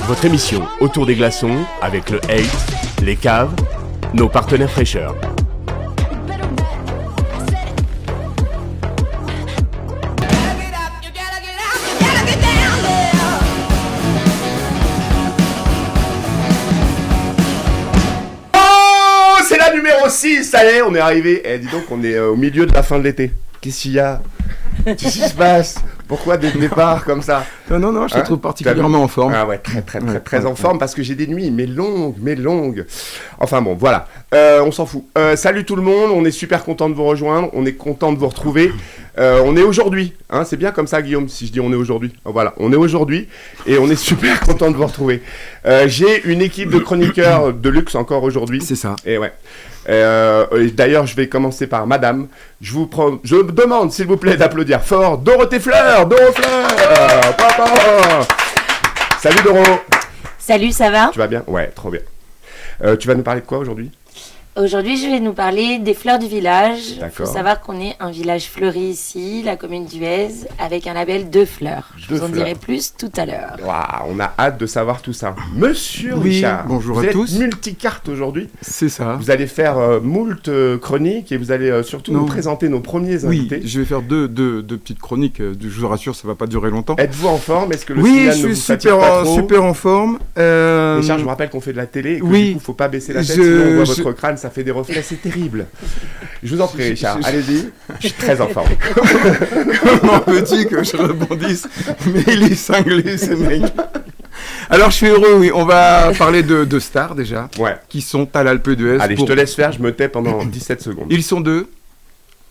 votre émission autour des glaçons avec le hate, les caves, nos partenaires fraîcheurs. Oh, c'est la numéro 6, ça y est, on est arrivé. Eh, dis donc, on est au milieu de la fin de l'été. Qu'est-ce qu'il y a? Qu'est-ce qui se passe? Pourquoi des départs comme ça? Non, je te trouve particulièrement en forme. Ah ouais, très en forme parce que j'ai des nuits, mais longues. Enfin bon, voilà. On s'en fout. Salut tout le monde, on est super content de vous rejoindre, on est content de vous retrouver. On est aujourd'hui, hein, c'est bien comme ça Guillaume, si je dis on est aujourd'hui. Voilà, on est aujourd'hui et on est super content de vous retrouver. J'ai une équipe de chroniqueurs de luxe encore aujourd'hui. C'est ça. Et ouais. D'ailleurs, je vais commencer par Madame. Je demande, s'il vous plaît, d'applaudir fort Dorothée Fleur. Doro Fleur. Papa. Salut Doro. Salut, ça va? Tu vas bien? Ouais, trop bien. Tu vas nous parler de quoi aujourd'hui? Aujourd'hui, je vais nous parler des fleurs du village. Il faut D'accord. savoir qu'on est un village fleuri ici, la commune d'Huez, avec un label de fleurs. Je vous en dirai plus tout à l'heure. Waouh, on a hâte de savoir tout ça. Monsieur Oui, Richard, bonjour vous à êtes tous. multicarte aujourd'hui. C'est ça. Vous allez faire moult chroniques et vous allez surtout nous présenter nos premiers Oui, invités. je vais faire deux petites chroniques. Je vous rassure, ça va pas durer longtemps. Êtes-vous en forme? Est-ce que le Oui, signal je ne vous suis fatigue pas trop? super en forme. Richard, je vous rappelle qu'on fait de la télé et que oui, du coup, faut pas baisser la tête, je- sinon on voit je- votre crâne, ça fait des reflets, c'est terrible. Je vous en prie, Richard, allez-y. Je suis très en forme. Comment veux-tu que je rebondisse? Mais il est cinglé, ce mec. Alors, je suis heureux, oui. On va parler de stars, déjà, Ouais. qui sont à l'Alpe d'Huez. Allez, je te laisse faire, je me tais pendant 17 secondes. Ils sont deux.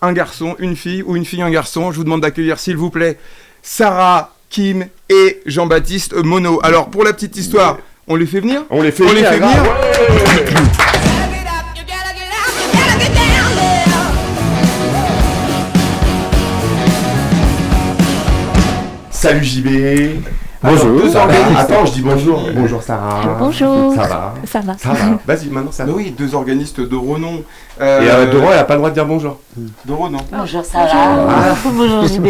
Un garçon, une fille, ou une fille, un garçon. Je vous demande d'accueillir, s'il vous plaît, Sarah, Kim et Jean-Baptiste Monod. Alors, pour la petite histoire, on les fait venir? On les fait On les venir, fait grave. venir. Ouais. Salut JB. Bonjour. Alors, deux Ça va organismes. Attends, je dis bonjour. Bonjour Sarah. Bonjour. Ça va? Ça va. Ça va. Vas-y, maintenant ça va. Oui, deux organistes de renom. Et Doro, elle a pas le droit de dire bonjour. De renom. Bonjour, ça va? Bonjour, JB.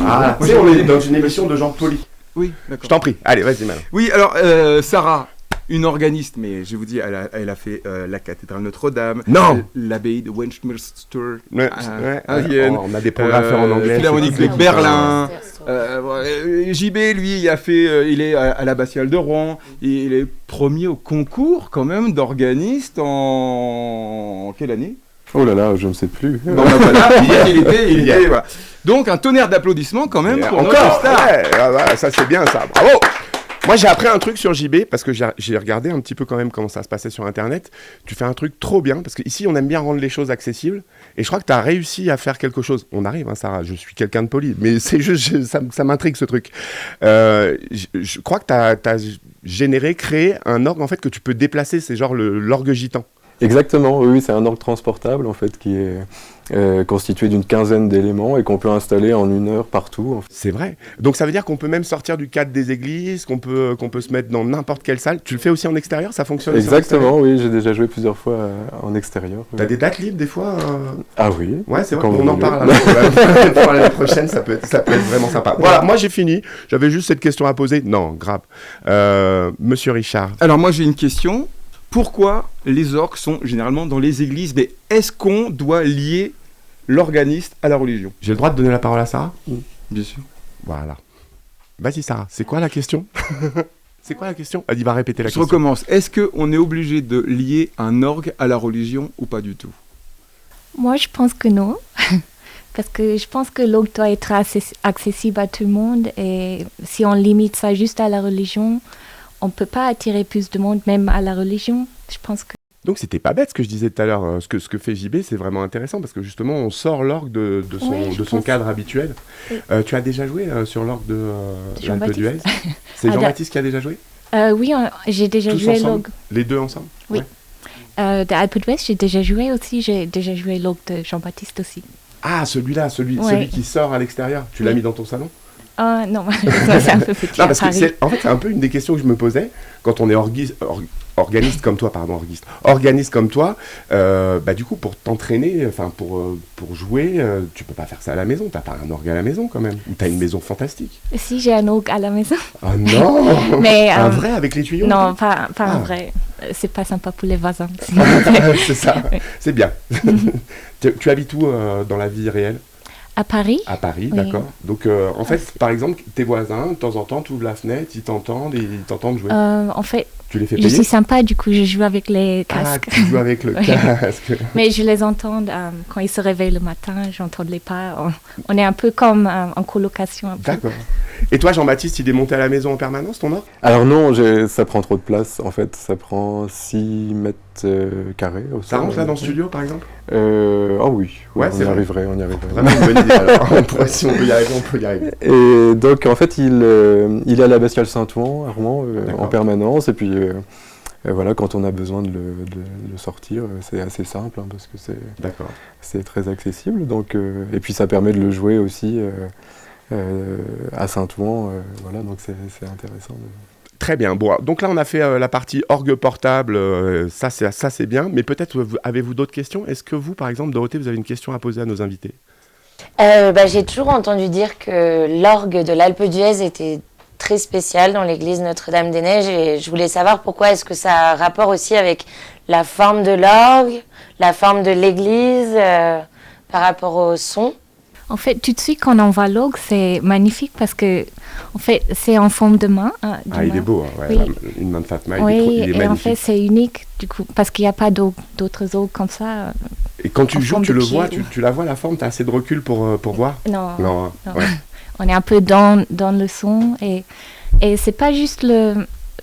Ah, tu sais, on est dans une émission de gens polis. Oui, Je d'accord. t'en prie. Allez, vas-y maintenant. Oui, alors, Sarah, une organiste, mais je vous dis, elle a fait la cathédrale Notre-Dame. Non. L'abbaye de Westminster. Ouais, à Vienne. on a des programmes à faire en anglais. Philharmonique c'est de cool. Berlin. JB, lui, il est à l'abbatiale de Rouen. Il est premier au concours, quand même, d'organiste en quelle année? Oh là là, je ne sais plus. Bon, ben voilà, il était, Hier. voilà. Donc, un tonnerre d'applaudissements, quand même, pour Encore notre star. ouais, ah bah, ça c'est bien ça, bravo. Moi j'ai appris un truc sur JB parce que j'ai regardé un petit peu quand même comment ça se passait sur internet. Tu fais un truc trop bien parce qu'ici on aime bien rendre les choses accessibles et je crois que tu as réussi à faire quelque chose. On arrive, hein, Sarah, je suis quelqu'un de poli, mais c'est juste, ça m'intrigue ce truc. Je crois que tu as créé un orgue en fait que tu peux déplacer, c'est genre l'orgue gitan. Exactement, oui, c'est un orgue transportable en fait qui est constitué d'une quinzaine d'éléments et qu'on peut installer en 1 heure partout. En fait. C'est vrai. Donc ça veut dire qu'on peut même sortir du cadre des églises, qu'on peut se mettre dans n'importe quelle salle. Tu le fais aussi en extérieur, ça fonctionne aussi en extérieur? Exactement, oui, j'ai déjà joué plusieurs fois en extérieur. T'as des dates libres des fois Ah oui. Ouais, c'est vrai, Quand on vous en voulez. parle pour l'année prochaine, ça peut être vraiment sympa. Voilà, moi j'ai fini, j'avais juste cette question à poser. Non, grave. Monsieur Richard. Alors, moi, j'ai une question. Pourquoi les orgues sont généralement dans les églises? Mais est-ce qu'on doit lier l'organiste à la religion? J'ai le droit de donner la parole à Sarah? Bien sûr. Voilà. Vas-y Sarah, c'est quoi la question? C'est quoi la question? Elle va répéter la Je question. recommence. Est-ce qu'on est obligé de lier un orgue à la religion ou pas du tout? Moi, je pense que non. Parce que je pense que l'orgue doit être accessible à tout le monde. Et si on limite ça juste à la religion, on ne peut pas attirer plus de monde, même à la religion. Je pense que... Donc c'était pas bête ce que je disais tout à l'heure. Ce que fait JB, c'est vraiment intéressant parce que justement on sort l'orgue de Ouais, je son pense. cadre habituel. Oui. Tu as déjà joué sur l'orgue de l'Alpe Jean-Baptiste. d'Huez? C'est Ah, Jean-Baptiste qui a déjà joué? Oui, j'ai déjà Tous joué ensemble? l'orgue. Les deux ensemble? Oui. Ouais. De Alpe d'Huez, j'ai déjà joué aussi. J'ai déjà joué l'orgue de Jean-Baptiste aussi. Ah, celui-là, celui Ouais. qui sort à l'extérieur. Tu l'as Oui. mis dans ton salon? Ah non, malheureusement, c'est un peu petit Non, à parce que Paris. c'est un peu une des questions que je me posais quand on est organiste comme toi, organiste comme toi, du coup, pour t'entraîner, enfin, pour jouer, tu peux pas faire ça à la maison, t'as pas un orgue à la maison quand même, ou t'as une maison fantastique. Si, j'ai un orgue à la maison. Ah non. Mais, un vrai avec les tuyaux? Non, pas un vrai. C'est pas sympa pour les voisins. C'est ça, c'est bien. Tu habites où dans la vie réelle? À Paris? À Paris, Oui. d'accord. Donc, en fait, par exemple, tes voisins, de temps en temps, tu ouvres la fenêtre, ils t'entendent jouer. En fait, Tu les fais je payer? suis sympa, du coup, je joue avec les casques. Ah, tu joues avec le Oui. casque. Mais je les entends quand ils se réveillent le matin, j'entends les pas. On est un peu comme en colocation. Un peu. D'accord. Et toi, Jean-Baptiste, il est monté à la maison en permanence, ton orgue? Alors non, ça prend trop de place. En fait, ça prend 6 mètres carrés au Ça sol. rentre là dans le studio, par exemple? Oh oui, Ouais, on c'est y vrai. arriverait. Vraiment une bonne idée. Alors, si on peut y arriver, on peut y arriver. Et donc, en fait, il est à l'abbatiale Saint-Ouen, à Rouen, D'accord. en permanence. Et puis, voilà, quand on a besoin de le sortir, c'est assez simple, hein, parce que D'accord. c'est très accessible. Donc, et puis, ça permet de le jouer aussi à Saint-Ouen. Voilà, donc c'est intéressant. Très bien. Bon, donc là, on a fait la partie orgue portable. Ça, c'est bien. Mais peut-être avez-vous d'autres questions? Est-ce que vous, par exemple, Dorothée, vous avez une question à poser à nos invités? J'ai toujours entendu dire que l'orgue de l'Alpe d'Huez était très spécial dans l'église Notre-Dame-des-Neiges et je voulais savoir pourquoi est-ce que ça a rapport aussi avec la forme de l'orgue, la forme de l'église par rapport au son. En fait, tout de suite, quand on voit l'orgue, c'est magnifique parce que, en fait, c'est en forme de main. Il est beau, hein, ouais, Oui. une main de Fatma, Oui, il est et en fait, magnifique. c'est unique, du coup, parce qu'il n'y a pas d'autres orgues comme ça. Et quand tu en joues, forme tu de le pied, vois, ou- tu la vois la forme, tu as assez de recul pour voir? Non, Non, hein, non. ouais. On est un peu dans le son et c'est pas juste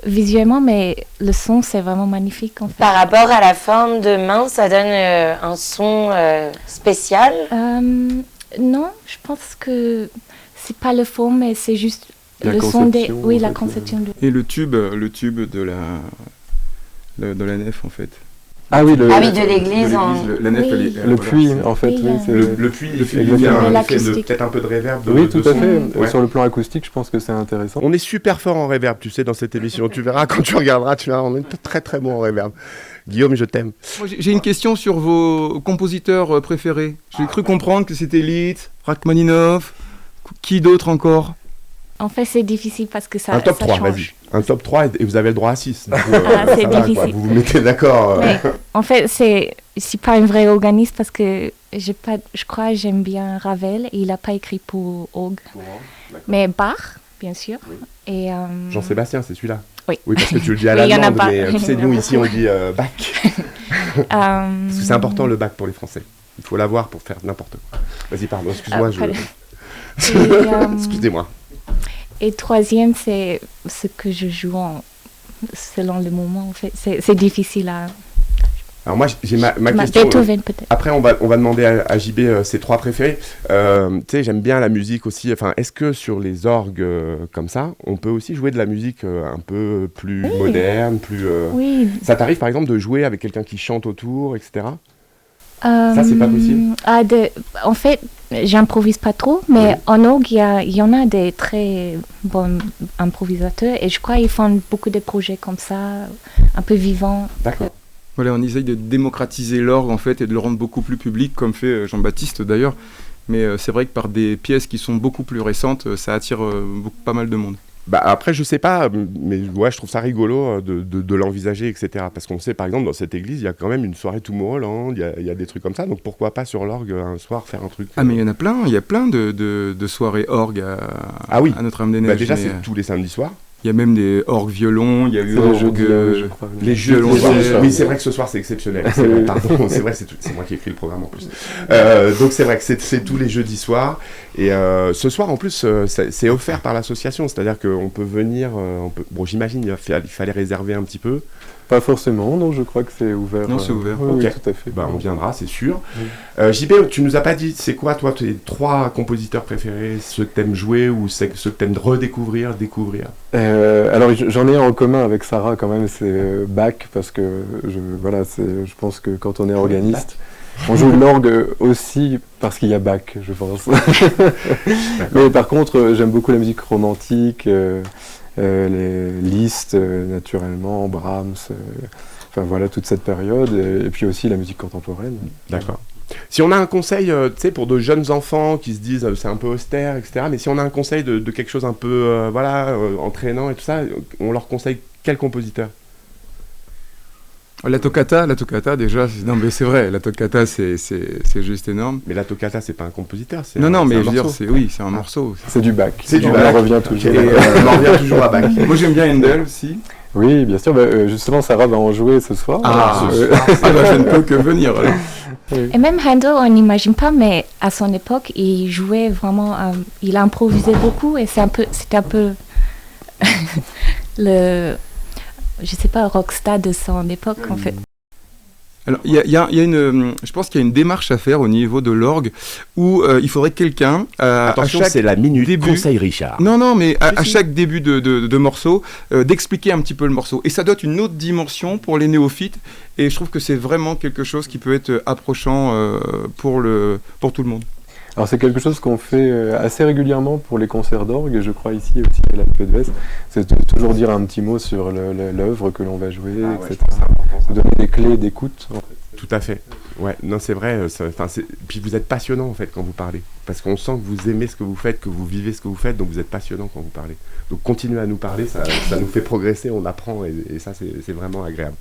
visuellement, mais le son, c'est vraiment magnifique, en fait. Par rapport à la forme de main, ça donne un son spécial. Non, je pense que c'est pas le fond, mais c'est juste La le son des. conception, Oui, en la fait, conception de. Et le tube de la nef, en fait. Ah oui, de l'église. La nef, Oui. elle est- le voilà, puits, c'est- en fait. Oui, oui, c'est- Le puits, il fait Exactement. il y a un effet L'acoustique. peut-être un peu de réverb. Oui, tout à son. fait. Ouais. Sur le plan acoustique, je pense que c'est intéressant. On est super fort en réverb, tu sais, dans cette émission. Tu verras, quand tu regarderas, tu verras, on est très très bon en réverb. Guillaume, je t'aime. Moi, j'ai une question sur vos compositeurs préférés. J'ai cru comprendre que c'était Liszt, Rachmaninoff, qui d'autre encore? En fait, c'est difficile parce que ça. Un top ça 3, change. vas-y. Un top 3 et vous avez le droit à 6. C'est difficile. Vous vous mettez d'accord. Mais en fait, c'est pas un vrai organiste parce que je crois que j'aime bien Ravel et il n'a pas écrit pour orgue. Mais Bach, bien sûr. Et, Jean-Sébastien, c'est celui-là? Oui. Oui, parce que tu le dis à Oui, il y en a l'allemande, pas. mais tu sais, Il y en nous a ici, on dit bac. Parce que c'est important le bac pour les Français. Il faut l'avoir pour faire n'importe quoi. Vas-y, pardon, excuse-moi. Excusez-moi. Et troisième, c'est ce que je joue selon le moment. En fait, c'est difficile à. Alors moi, j'ai ma question. Beethoven peut-être. Après, on va demander à JB ses 3 préférés. Tu sais, j'aime bien la musique aussi. Enfin, est-ce que sur les orgues comme ça, on peut aussi jouer de la musique un peu plus moderne, plus. Oui. Ça t'arrive par exemple de jouer avec quelqu'un qui chante autour, etc. Ça, c'est pas possible. En fait, j'improvise pas trop, mais en orgue, il y en a des très bons improvisateurs et je crois qu'ils font beaucoup de projets comme ça, un peu vivants. D'accord. Voilà, on essaye de démocratiser l'orgue en fait et de le rendre beaucoup plus public, comme fait Jean-Baptiste d'ailleurs. Mais c'est vrai que par des pièces qui sont beaucoup plus récentes, ça attire pas mal de monde. Bah après, je sais pas, mais ouais, je trouve ça rigolo de l'envisager, etc. Parce qu'on sait, par exemple, dans cette église, il y a quand même une soirée Tomorrowland, il y a des trucs comme ça. Donc pourquoi pas sur l'orgue un soir faire un truc Ah mais il y en a plein, il y a plein de soirées orgue à Notre-Dame-des-Neiges. Bah déjà, c'est tous les samedis soirs. Il y a même des orgues violons, il y a eu C'est le jeudi, je crois. Les jeux violons. Oui, c'est vrai que ce soir c'est exceptionnel. Pardon, c'est vrai, c'est moi qui ai écrit le programme en plus. Donc c'est vrai que c'est tous les jeudis soirs. Et ce soir en plus, c'est offert par l'association, c'est-à-dire qu'on peut venir. Bon, j'imagine il fallait réserver un petit peu. Pas forcément, non, je crois que c'est ouvert. Non, c'est ouvert. Oui, oui, Ok. tout à fait. Bah, on viendra, c'est sûr. JB, tu nous as pas dit, c'est quoi toi tes 3 compositeurs préférés, ceux que t'aimes jouer ou ceux que t'aimes redécouvrir, découvrir? Alors j'en ai un en commun avec Sarah quand même, c'est Bach, parce que je pense que quand on est organiste, On joue de l'orgue aussi parce qu'il y a Bach, je pense. Mais par contre, j'aime beaucoup la musique romantique, les Liszt, naturellement, Brahms, enfin voilà, toute cette période, et puis aussi la musique contemporaine. D'accord. Si on a un conseil, tu sais, pour de jeunes enfants qui se disent c'est un peu austère, etc., mais si on a un conseil de quelque chose un peu, entraînant et tout ça, on leur conseille quel compositeur? La toccata déjà, non mais c'est vrai, la toccata c'est juste énorme. Mais la toccata, c'est pas un compositeur, c'est Non, c'est mais un je veux dire, morceau. c'est un morceau. C'est du Bach. C'est du On Bach. en revient toujours. Ok, on en revient toujours à Bach. Moi j'aime bien Handel aussi. Oui, bien sûr. Justement, Sarah va en jouer ce soir. Je ne peux que venir. Alors. Et même Handel, on n'imagine pas, mais à son époque, il jouait vraiment, il improvisait beaucoup et c'était un peu le, je sais pas, rockstar de son époque en fait. Alors, je pense qu'il y a une démarche à faire au niveau de l'orgue où il faudrait que quelqu'un Attention, à chaque c'est la minute début, conseil Richard. Non, mais à Si. chaque début de morceau, d'expliquer un petit peu le morceau. Et ça doit être une autre dimension pour les néophytes. Et je trouve que c'est vraiment quelque chose qui peut être approchant pour tout le monde. Alors c'est quelque chose qu'on fait assez régulièrement pour les concerts d'orgue, et je crois ici aussi à l'Alpe d'Huez, c'est de toujours dire un petit mot sur l'œuvre que l'on va jouer, etc. De donner des clés d'écoute. En fait. Tout à fait. Ouais, non, c'est vrai. Puis vous êtes passionnant en fait quand vous parlez, parce qu'on sent que vous aimez ce que vous faites, que vous vivez ce que vous faites, donc vous êtes passionnant quand vous parlez. Donc continuez à nous parler, ça nous fait progresser, on apprend et ça c'est vraiment agréable.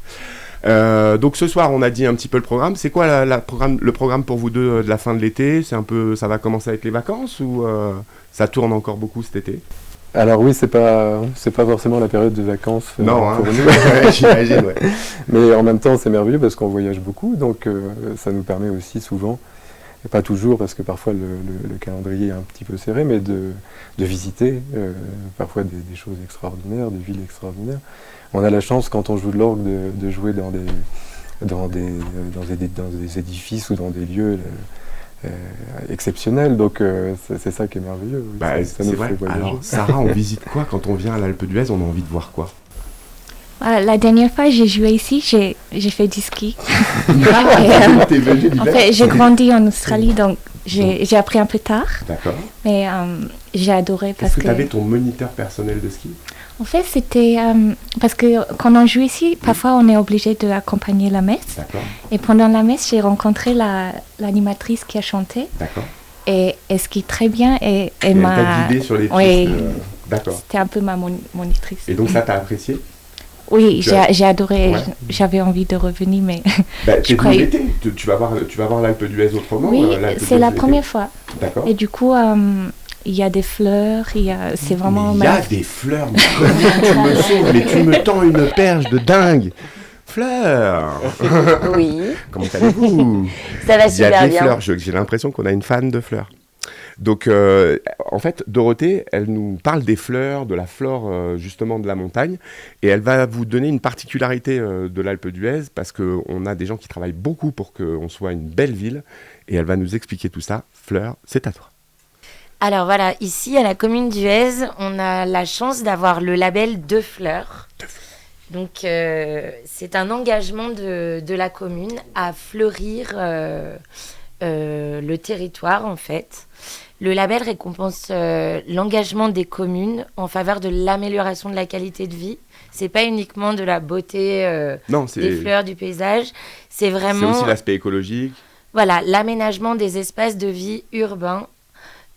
Donc ce soir, on a dit un petit peu le programme. C'est quoi le programme pour vous deux de la fin de l'été? C'est un peu, ça va commencer avec les vacances ou ça tourne encore beaucoup cet été? Alors oui, c'est pas forcément la période de vacances Non, pour hein. nous. J'imagine, ouais. Mais en même temps, c'est merveilleux parce qu'on voyage beaucoup, donc ça nous permet aussi souvent, et pas toujours parce que parfois le calendrier est un petit peu serré, mais de visiter parfois des choses extraordinaires, des villes extraordinaires. On a la chance, quand on joue de l'orgue, de jouer dans des édifices ou dans des lieux exceptionnels, donc c'est ça qui est merveilleux. Bah, Ça c'est nous vrai. fait voyager. Alors, Sarah, on visite quoi quand on vient à l'Alpe d'Huez? On a envie de voir quoi? La dernière fois j'ai joué ici, j'ai fait du ski. T'es venu En l'hiver? fait, j'ai grandi en Australie, donc j'ai appris un peu tard, D'accord. mais j'ai adoré parce Est-ce que que tu avais ton moniteur personnel de ski? en fait c'était parce que quand on joue ici, parfois on est obligé d'accompagner la messe. D'accord. Et pendant la messe, j'ai rencontré l'animatrice qui a chanté D'accord. et elle skie très bien et Et elle m'a t'a guidé sur les pistes. Oui. D'accord. C'était un peu ma monitrice. Et donc ça, t'as apprécié? Oui, Tu as- j'ai adoré. Ouais. J'avais envie de revenir, mais Bah, Je t'es venu croyais- l'été. Tu vas voir l'Alpe d'Huez autrement. oui, l'Alpe c'est d'Huez la l'été. première fois. D'accord. Et du coup, il y a des fleurs, c'est vraiment Mais il y a magnifique. des fleurs, mais comment tu me sauves? Mais tu me tends une perche de dingue. Fleurs. Oui, Comment allez-vous? ça va Il y a super des bien. fleurs. J'ai l'impression qu'on a une fan de fleurs. Donc, en fait, Dorothée, elle nous parle des fleurs, de la flore justement de la montagne, et elle va vous donner une particularité de l'Alpe d'Huez, parce qu'on a des gens qui travaillent beaucoup pour qu'on soit une belle ville, et elle va nous expliquer tout ça. Fleur, c'est à toi. Alors voilà, ici à la commune d'Huez, on a la chance d'avoir le label Deux Fleurs. Donc c'est un engagement de la commune à fleurir le territoire en fait. Le label récompense l'engagement des communes en faveur de l'amélioration de la qualité de vie. C'est pas uniquement de la beauté Non, des fleurs, du paysage. C'est c'est vraiment aussi l'aspect écologique. voilà, l'aménagement des espaces de vie urbains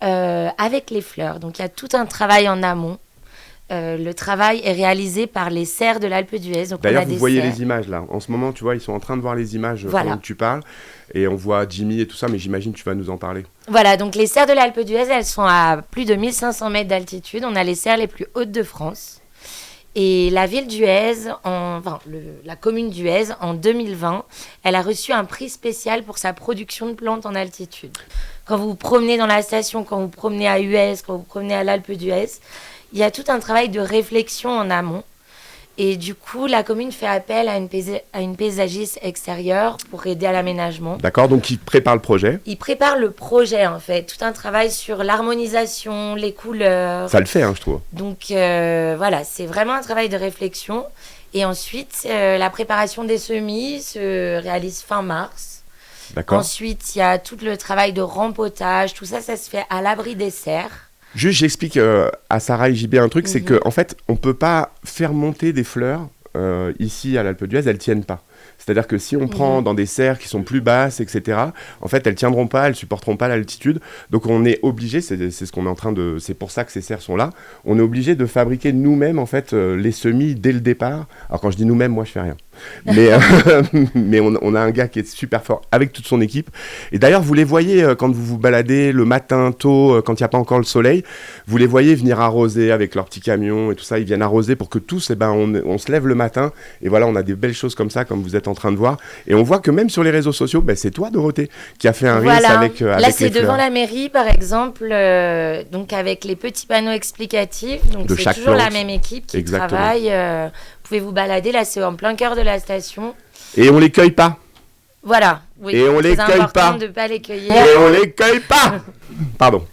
avec les fleurs. Donc il y a tout un travail en amont. Le travail est réalisé par les serres de l'Alpe d'Huez. Donc, on D'ailleurs, a vous des voyez serres. les images là. En ce moment, tu vois, ils sont en train de voir les images Voilà. pendant que tu parles. Et on voit Jimmy et tout ça, mais j'imagine que tu vas nous en parler. Voilà, donc les serres de l'Alpe d'Huez, elles sont à plus de 1500 mètres d'altitude. On a les serres les plus hautes de France. Et la ville d'Huez, la commune d'Huez, en 2020, elle a reçu un prix spécial pour sa production de plantes en altitude. Quand vous vous promenez dans la station, quand vous vous promenez à Huez, quand vous vous promenez à l'Alpe d'Huez, il y a tout un travail de réflexion en amont. Et du coup, la commune fait appel à une paysagiste extérieure pour aider à l'aménagement. D'accord, donc ils préparent le projet. Il prépare le projet, en fait. Tout un travail sur l'harmonisation, les couleurs. Ça le fait, hein, je trouve. Donc, voilà, c'est vraiment un travail de réflexion. Et ensuite, la préparation des semis se réalise fin mars. D'accord. Ensuite, il y a tout le travail de rempotage. Tout ça, ça se fait à l'abri des serres. Juste, j'explique à Sarah et JB un truc, c'est qu'en fait, on peut pas faire monter des fleurs ici à l'Alpe d'Huez, elles tiennent pas. C'est-à-dire que si on prend dans des serres qui sont plus basses, etc., en fait, elles tiendront pas, elles supporteront pas l'altitude. Donc, on est obligé, c'est ce qu'on est en train de, c'est pour ça que ces serres sont là. On est obligé de fabriquer nous-mêmes en fait les semis dès le départ. Alors, quand je dis nous-mêmes, moi, je fais rien. Mais on a un gars qui est super fort avec toute son équipe. Et d'ailleurs, vous les voyez quand vous vous baladez le matin tôt, quand il n'y a pas encore le soleil, vous les voyez venir arroser avec leur petit camion et tout ça. Ils viennent arroser pour que tous, on se lève le matin. Et voilà, on a des belles choses comme ça, comme vous êtes en train de voir. Et on voit que même sur les réseaux sociaux, c'est toi, Dorothée, qui a fait un Reels avec Là, les c'est fleurs. devant la mairie, par exemple, donc avec les petits panneaux explicatifs. Donc, De c'est chaque toujours la plante. même équipe qui Exactement. travaille. Vous pouvez vous balader. Là, c'est en plein cœur de la station. Et on les cueille pas. Voilà. Oui, Et on les très cueille important pas. de ne pas les cueillir. Et on les cueille pas. Pardon.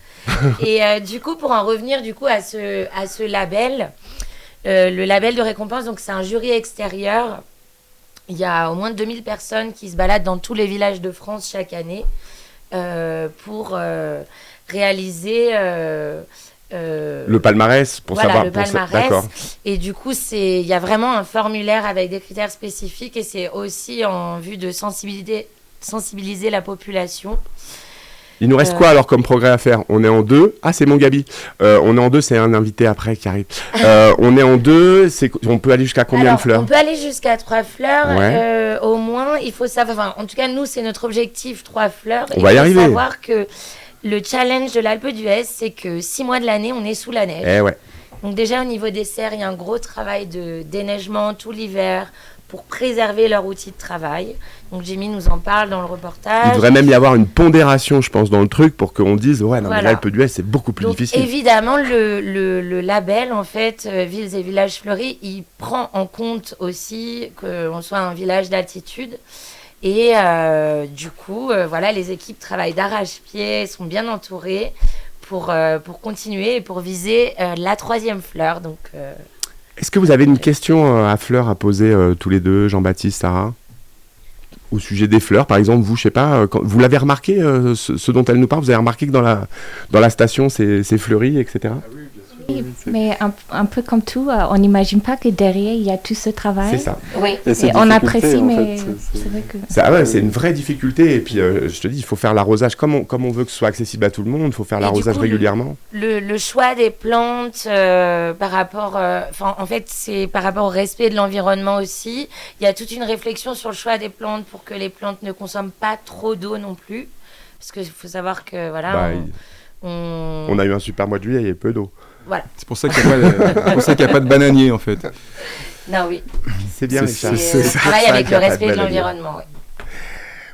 Et du coup, pour en revenir du coup à ce label, le label de récompense, donc c'est un jury extérieur. Il y a au moins 2000 personnes qui se baladent dans tous les villages de France chaque année pour réaliser Le palmarès, pour voilà, savoir. le pour ça- palmarès. D'accord. Et du coup, il y a vraiment un formulaire avec des critères spécifiques et c'est aussi en vue de sensibiliser la population. Il nous reste quoi alors comme progrès à faire? On est en 2. Ah, c'est mon Gabi. On est en 2, c'est un invité après qui arrive. On est en 2, on peut aller jusqu'à combien Alors, de fleurs? on peut aller jusqu'à 3 fleurs. Ouais. Au moins, il faut savoir. Enfin, en tout cas, nous, c'est notre objectif 3 fleurs. On va y arriver. Il faut savoir que le challenge de l'Alpe d'Huez, c'est que 6 mois de l'année, on est sous la neige. Eh ouais. Donc, déjà, au niveau des serres, il y a un gros travail de déneigement tout l'hiver pour préserver leur outil de travail. Donc, Jimmy nous en parle dans le Il reportage. devrait même y avoir une pondération, je pense, dans le truc pour qu'on dise ouais, non, mais Voilà. l'Alpe d'Huez, c'est beaucoup plus Donc, difficile. évidemment, le label, en fait, Villes et Villages Fleuris, il prend en compte aussi qu'on soit un village d'altitude. Et du coup, voilà, les équipes travaillent d'arrache-pied, sont bien entourées pour continuer et pour viser la 3e fleur. Donc, Est-ce que vous avez une question à fleurs à poser tous les deux, Jean-Baptiste, Sarah? Au sujet des fleurs, par exemple, vous, je sais pas, vous l'avez remarqué, ce dont elle nous parle, vous avez remarqué que dans la station, c'est fleuri, etc. Oui, mais un peu comme tout, on n'imagine pas que derrière, il y a tout ce travail. C'est ça. oui. Et ces Et on difficultés, apprécie, en mais fait, c'est vrai que... C'est une vraie difficulté. Et puis, je te dis, il faut faire l'arrosage comme on veut que ce soit accessible à tout le monde. Il faut faire Et l'arrosage du coup, régulièrement. Le choix des plantes par rapport, en fait, c'est par rapport au respect de l'environnement aussi. Il y a toute une réflexion sur le choix des plantes pour que les plantes ne consomment pas trop d'eau non plus, parce qu'il faut savoir que voilà, Bah, on on a eu un super mois de juillet, il y a peu d'eau. voilà. C'est pour ça qu'il n'y a pas de bananier en fait. Non oui, C'est bien, C'est- Richard. c'est ça, travail ça avec qu'il y le a pas de respect de bananier. l'environnement. Ouais.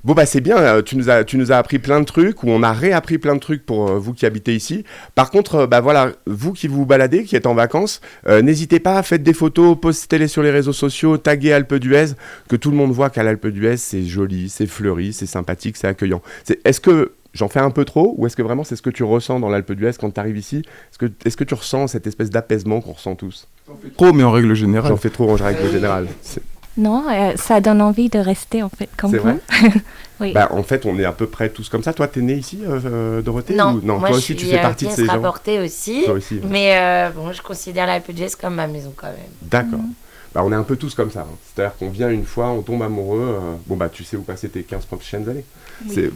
Bon, bah c'est bien, tu nous as appris plein de trucs, ou on a réappris plein de trucs pour vous qui habitez ici. Par contre, bah voilà, vous qui vous baladez, qui êtes en vacances, n'hésitez pas, faites des photos, postez-les sur les réseaux sociaux, taguez Alpe d'Huez, que tout le monde voit qu'à l'Alpe d'Huez, c'est joli, c'est fleuri, c'est sympathique, c'est accueillant. Est-ce que j'en fais un peu trop, ou est-ce que vraiment c'est ce que tu ressens dans l'Alpe d'Huez quand tu arrives ici? Est-ce que tu ressens cette espèce d'apaisement qu'on ressent tous? Trop, mais en règle générale. J'en fais trop en règle générale. Non, ça donne envie de rester, en fait, comme C'est vous. vrai. Oui. Bah, en fait, on est à peu près tous comme ça. Toi, t'es né ici, Dorothée? Non, ou... non, moi toi je aussi, suis tu fais partie de pièce ces gens. rapportée aussi, Toi aussi. mais bon, je considère l'Alpe d'Huez comme ma maison quand même. D'accord. Bah, on est un peu tous comme ça. Hein. C'est-à-dire qu'on vient une fois, on tombe amoureux. Bon, bah, tu sais où passer tes 15 prochaines années. Oui.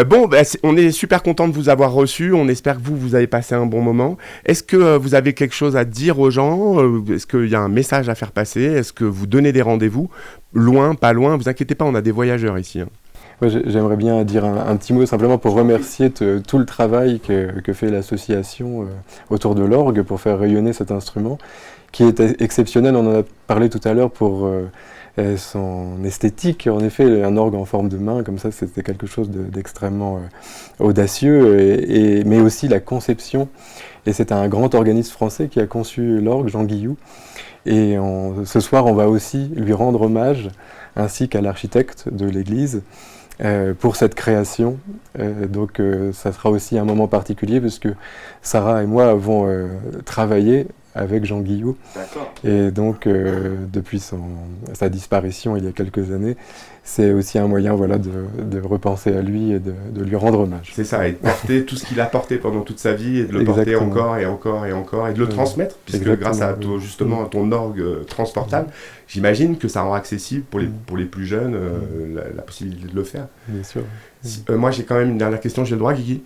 Bon, bah, on est super content de vous avoir reçus. On espère que vous avez passé un bon moment. Est-ce que vous avez quelque chose à dire aux gens? Est-ce qu'il y a un message à faire passer? Est-ce que vous donnez des rendez-vous? Loin, pas loin? Vous inquiétez pas, on a des voyageurs ici. Hein. Ouais, j'aimerais bien dire un petit mot simplement pour remercier tout le travail que fait l'association autour de l'orgue pour faire rayonner cet instrument qui est exceptionnel. On en a parlé tout à l'heure pour son esthétique. En effet, un orgue en forme de main, comme ça, c'était quelque chose d'extrêmement audacieux, mais aussi la conception. Et c'est un grand organiste français qui a conçu l'orgue, Jean Guillou. Et ce soir, on va aussi lui rendre hommage, ainsi qu'à l'architecte de l'église, pour cette création. Donc ça sera aussi un moment particulier puisque Sarah et moi avons travaillé avec Jean Guillot. Et donc, depuis sa disparition il y a quelques années, c'est aussi un moyen de repenser à lui et de lui rendre hommage. C'est ça, et de porter tout ce qu'il a porté pendant toute sa vie, et de le porter encore et encore et encore, et de le transmettre, puisque grâce à justement à ton orgue transportable, j'imagine que ça rend accessible pour les plus jeunes la possibilité de le faire. Bien sûr. Moi, j'ai quand même une dernière question. J'ai le droit, Guigui ?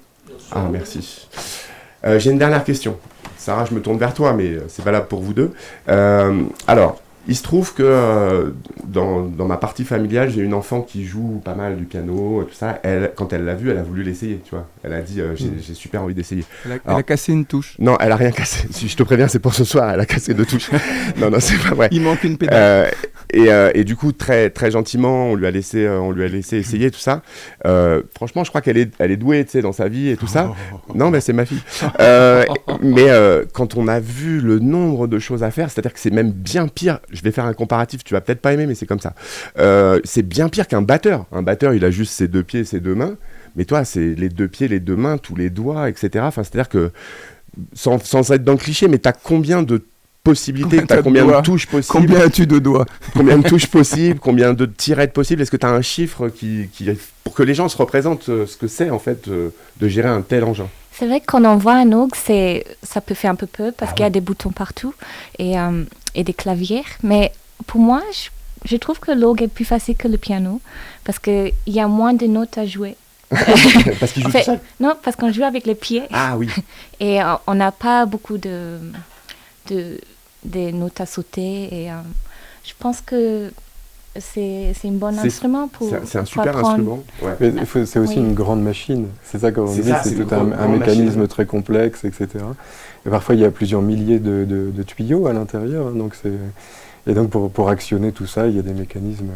Ah, merci. J'ai une dernière question. Sarah, je me tourne vers toi, mais c'est valable pour vous deux. Alors, il se trouve que dans ma partie familiale, j'ai une enfant qui joue pas mal du piano, tout ça. Quand elle l'a vu, elle a voulu l'essayer, tu vois. Elle a dit, j'ai super envie d'essayer. Elle a cassé une touche. Non, elle a rien cassé. Si je te préviens, c'est pour ce soir. Elle a cassé 2 touches. Non, c'est pas vrai. Il manque une pédale. Et du coup, très, très gentiment, on lui a laissé essayer tout ça. Franchement, je crois qu'elle est douée, tu sais, dans sa vie et tout ça. Non, mais c'est ma fille. Mais quand on a vu le nombre de choses à faire, c'est-à-dire que c'est même bien pire. Je vais faire un comparatif, tu vas peut-être pas aimer, mais c'est comme ça. C'est bien pire qu'un batteur. Un batteur, il a juste ses 2 pieds, ses 2 mains. Mais toi, c'est les 2 pieds, les 2 mains, tous les doigts, etc. Enfin, c'est-à-dire que, sans être dans le cliché, mais t'as combien de possibilités, t'as combien de touches possibles? Combien as-tu de doigts? Combien de touches possibles? Combien de tirettes possibles? Est-ce que tu as un chiffre pour que les gens se représentent ce que c'est en fait de gérer un tel engin? C'est vrai que quand on voit un orgue, ça peut faire un peu peur parce qu'il y a des boutons partout et des claviers. Mais pour moi, je trouve que l'orgue est plus facile que le piano parce qu'il y a moins de notes à jouer. Parce qu'il joue tout seul? Non, parce qu'on joue avec les pieds. Ah oui. Et on n'a pas beaucoup des notes à sauter. Et je pense que c'est un bon instrument pour c'est un super instrument. Ouais. Mais c'est aussi une grande machine. C'est ça qu'on dit, c'est tout un mécanisme très complexe, etc. Et parfois, il y a plusieurs milliers de tuyaux à l'intérieur. Hein, donc et donc, pour actionner tout ça, il y a des mécanismes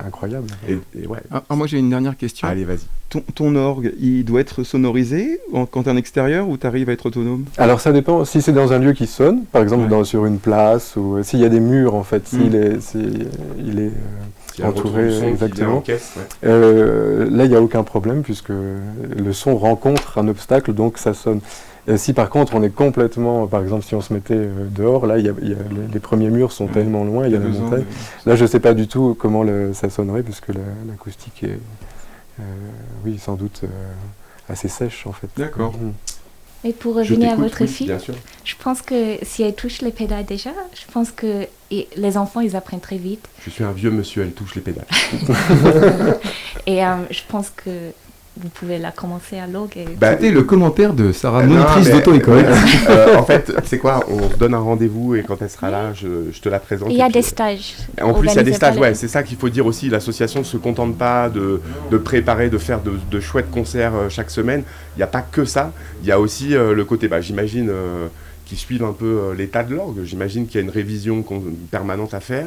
incroyables. Ouais. Moi, j'ai une dernière question. Allez, vas-y. Ton orgue, il doit être sonorisé quand tu es en extérieur ou tu arrives à être autonome? Alors, ça dépend. Si c'est dans un lieu qui sonne, par exemple sur une place, ou s'il y a des murs, en fait, il est entouré exactement. Là, il n'y a aucun problème, puisque le son rencontre un obstacle, donc ça sonne. Si par contre on est complètement, par exemple si on se mettait dehors, là les premiers murs sont tellement loin, il y a la montagne. Là je ne sais pas du tout comment ça sonnerait, puisque l'acoustique est, oui, sans doute assez sèche en fait. D'accord. Et pour revenir à votre fille, bien sûr. Je pense que si elle touche les pédales déjà, je pense que les enfants ils apprennent très vite. Je suis un vieux monsieur, elle touche les pédales. Et je pense que vous pouvez la commencer à l'orgue. C'était le commentaire de Sarah, monitrice d'auto-école. En fait, c'est quoi? On se donne un rendez-vous et quand elle sera là, je te la présente. Il y a des stages. En plus, il y a des stages, ouais, c'est ça qu'il faut dire aussi. L'association ne se contente pas de préparer, de faire de chouettes concerts chaque semaine. Il n'y a pas que ça. Il y a aussi le côté, j'imagine, qui suivent un peu l'état de l'orgue. J'imagine qu'il y a une révision permanente à faire.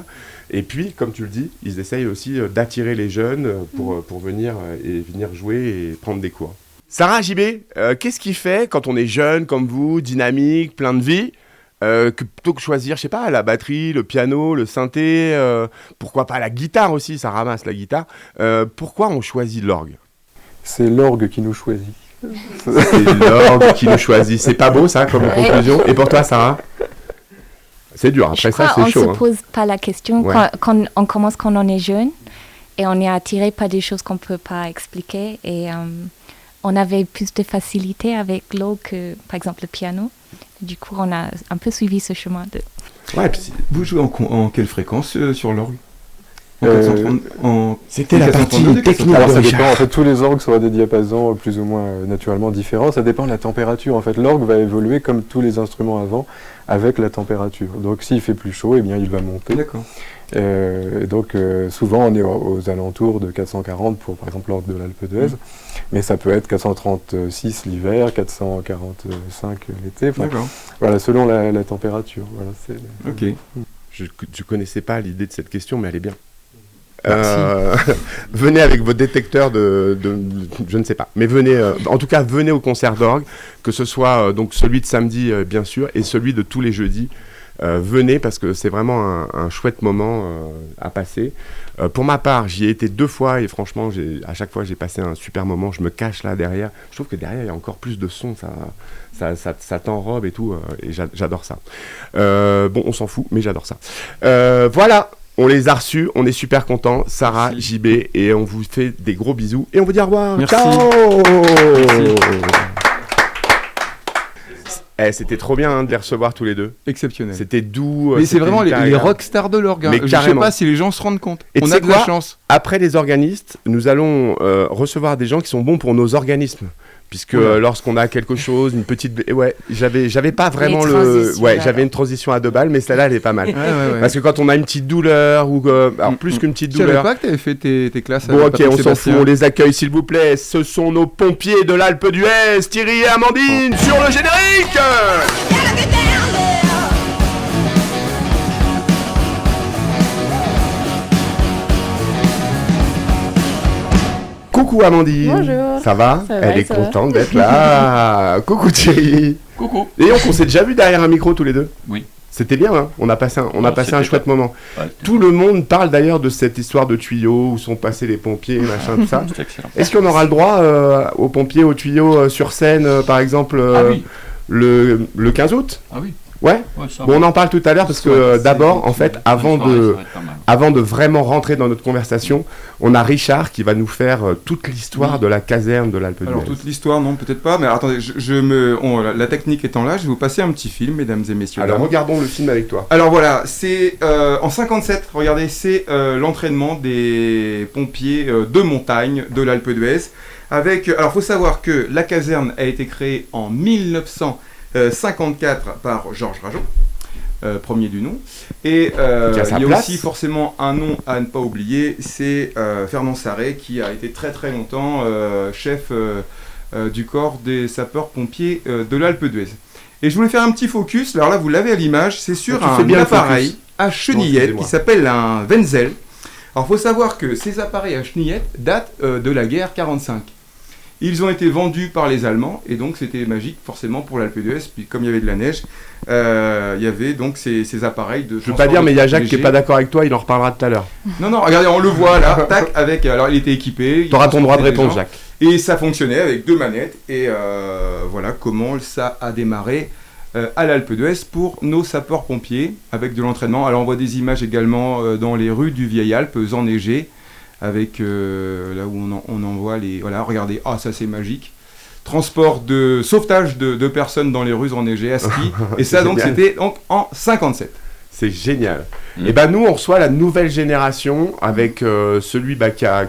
Et puis, comme tu le dis, ils essayent aussi d'attirer les jeunes pour venir jouer et prendre des cours. Sarah, JB, qu'est-ce qui fait quand on est jeune comme vous, dynamique, plein de vie, que plutôt que choisir, je sais pas, la batterie, le piano, le synthé, pourquoi pas la guitare aussi, ça ramasse la guitare, pourquoi on choisit l'orgue? C'est l'orgue qui nous choisit. C'est l'orgue qui nous choisit. C'est pas beau ça comme conclusion. Et pour toi, Sarah? C'est dur, après ça c'est chaud. On ne se pose pas la question. Ouais. Quand on commence quand on est jeune et on est attiré par des choses qu'on ne peut pas expliquer. Et on avait plus de facilité avec l'orgue que par exemple le piano. Du coup, on a un peu suivi ce chemin. Ouais, puis vous jouez en quelle fréquence sur l'orgue? C'était la partie technique. Alors ça dépend, en fait tous les orgues sont à des diapasons plus ou moins naturellement différents, ça dépend de la température. En fait l'orgue va évoluer comme tous les instruments avant avec la température. Donc s'il fait plus chaud, eh bien il va monter. D'accord. Donc souvent on est aux alentours de 440 pour par exemple l'orgue de l'Alpe d'Huez, mais ça peut être 436 l'hiver, 445 l'été. Enfin, d'accord. Voilà, selon la température. Voilà, Ok. Je connaissais pas l'idée de cette question, mais elle est bien. Merci. Venez avec vos détecteurs de je ne sais pas, mais venez, en tout cas venez au concert d'orgue, que ce soit donc celui de samedi bien sûr et celui de tous les jeudis venez parce que c'est vraiment un chouette moment à passer. Pour ma part, j'y ai été 2 fois et franchement, à chaque fois, j'ai passé un super moment. Je me cache là derrière. Je trouve que derrière, il y a encore plus de son. Ça t'enrobe et tout. Et j'adore ça. Bon, on s'en fout, mais j'adore ça. Voilà. On les a reçus, on est super contents, Sarah, Merci. JB, et on vous fait des gros bisous et on vous dit au revoir. Merci. Ciao. Merci. C'était trop bien hein, de les recevoir tous les deux. Exceptionnel. C'était doux. Mais c'est c'était vraiment les hyper agréable. rockstars de l'orgue. Mais Je sais carrément. pas si les gens se rendent compte. Et tu On sais a de la quoi chance. Après les organistes, nous allons recevoir des gens qui sont bons pour nos organismes. Puisque Oula. lorsqu'on a quelque chose, une petite... Ouais, j'avais pas vraiment Les le... transitions, Ouais, là. j'avais une transition à 2 balles, mais celle-là, elle est pas mal. Ouais, ouais, ouais. Parce que quand on a une petite douleur, ou alors plus qu'une petite Je savais douleur... pas que t'avais fait tes classes Bon, avec ok, Patrick on s'en fout, Sébastien. on les accueille s'il vous plaît. Ce sont nos pompiers de l'Alpe d'Huez, Thierry et Amandine, sur le générique. Coucou Amandine. Bonjour. Ça va? Ça va, Elle est ça va. contente d'être là. Coucou Thierry. Coucou. Et donc on s'est déjà vu derrière un micro tous les deux. Oui. C'était bien, hein, on a passé un c'était chouette moment. Ouais, Tout le monde parle d'ailleurs de cette histoire de tuyaux où sont passés les pompiers, machin, tout ça. c'est excellent. Est-ce qu'on aura le droit aux pompiers, aux tuyaux sur scène, par exemple, Ah oui, le 15 août? ah oui. Ouais. Ouais, ça Bon, va. on en parle tout à l'heure parce que Ouais, d'abord, en fait, avant Une soirée, de, ça va être pas mal. avant de vraiment rentrer dans notre conversation, on a Richard qui va nous faire toute l'histoire de la caserne de l'Alpe Alors d'Huez. toute l'histoire, non, peut-être pas, mais attendez, la technique étant là, je vais vous passer un petit film, mesdames et messieurs. Alors dames. regardons le film avec toi. Alors voilà, c'est en 57, regardez, c'est l'entraînement des pompiers de montagne de l'Alpe d'Huez. Alors faut savoir que la caserne a été créée en 1954 par Georges Rajon, premier du nom. Et Qui a sa il y a place. aussi forcément un nom à ne pas oublier, c'est Fernand Sarret qui a été très très longtemps chef du corps des sapeurs-pompiers de l'Alpe d'Huez. Et je voulais faire un petit focus, alors là vous l'avez à l'image, c'est sur Tu fais un bien le appareil focus. à chenillettes excusez-moi. qui s'appelle un Wenzel. Alors il faut savoir que ces appareils à chenillettes datent de la guerre 45. Ils ont été vendus par les Allemands et donc c'était magique forcément pour l'Alpe d'Huez. Puis comme il y avait de la neige, il y avait donc ces appareils de. Je veux pas dire, mais il y a Jacques qui est pas d'accord avec toi, il en reparlera tout à l'heure. Non, regardez, on le voit là, tac, avec. Alors il était équipé. Tu auras ton droit de transportait répondre, des gens. Jacques. Et ça fonctionnait avec 2 manettes. Et voilà comment ça a démarré à l'Alpe d'Huez pour nos sapeurs-pompiers avec de l'entraînement. Alors on voit des images également dans les rues du Vieil Alpes enneigées avec là où on en voit les. Voilà, regardez, ça c'est magique. Transport de sauvetage de personnes dans les rues enneigées à ski. Et ça C'est donc génial. c'était donc en 57. C'est génial. Mm. Et ben nous, on reçoit la nouvelle génération avec celui qui a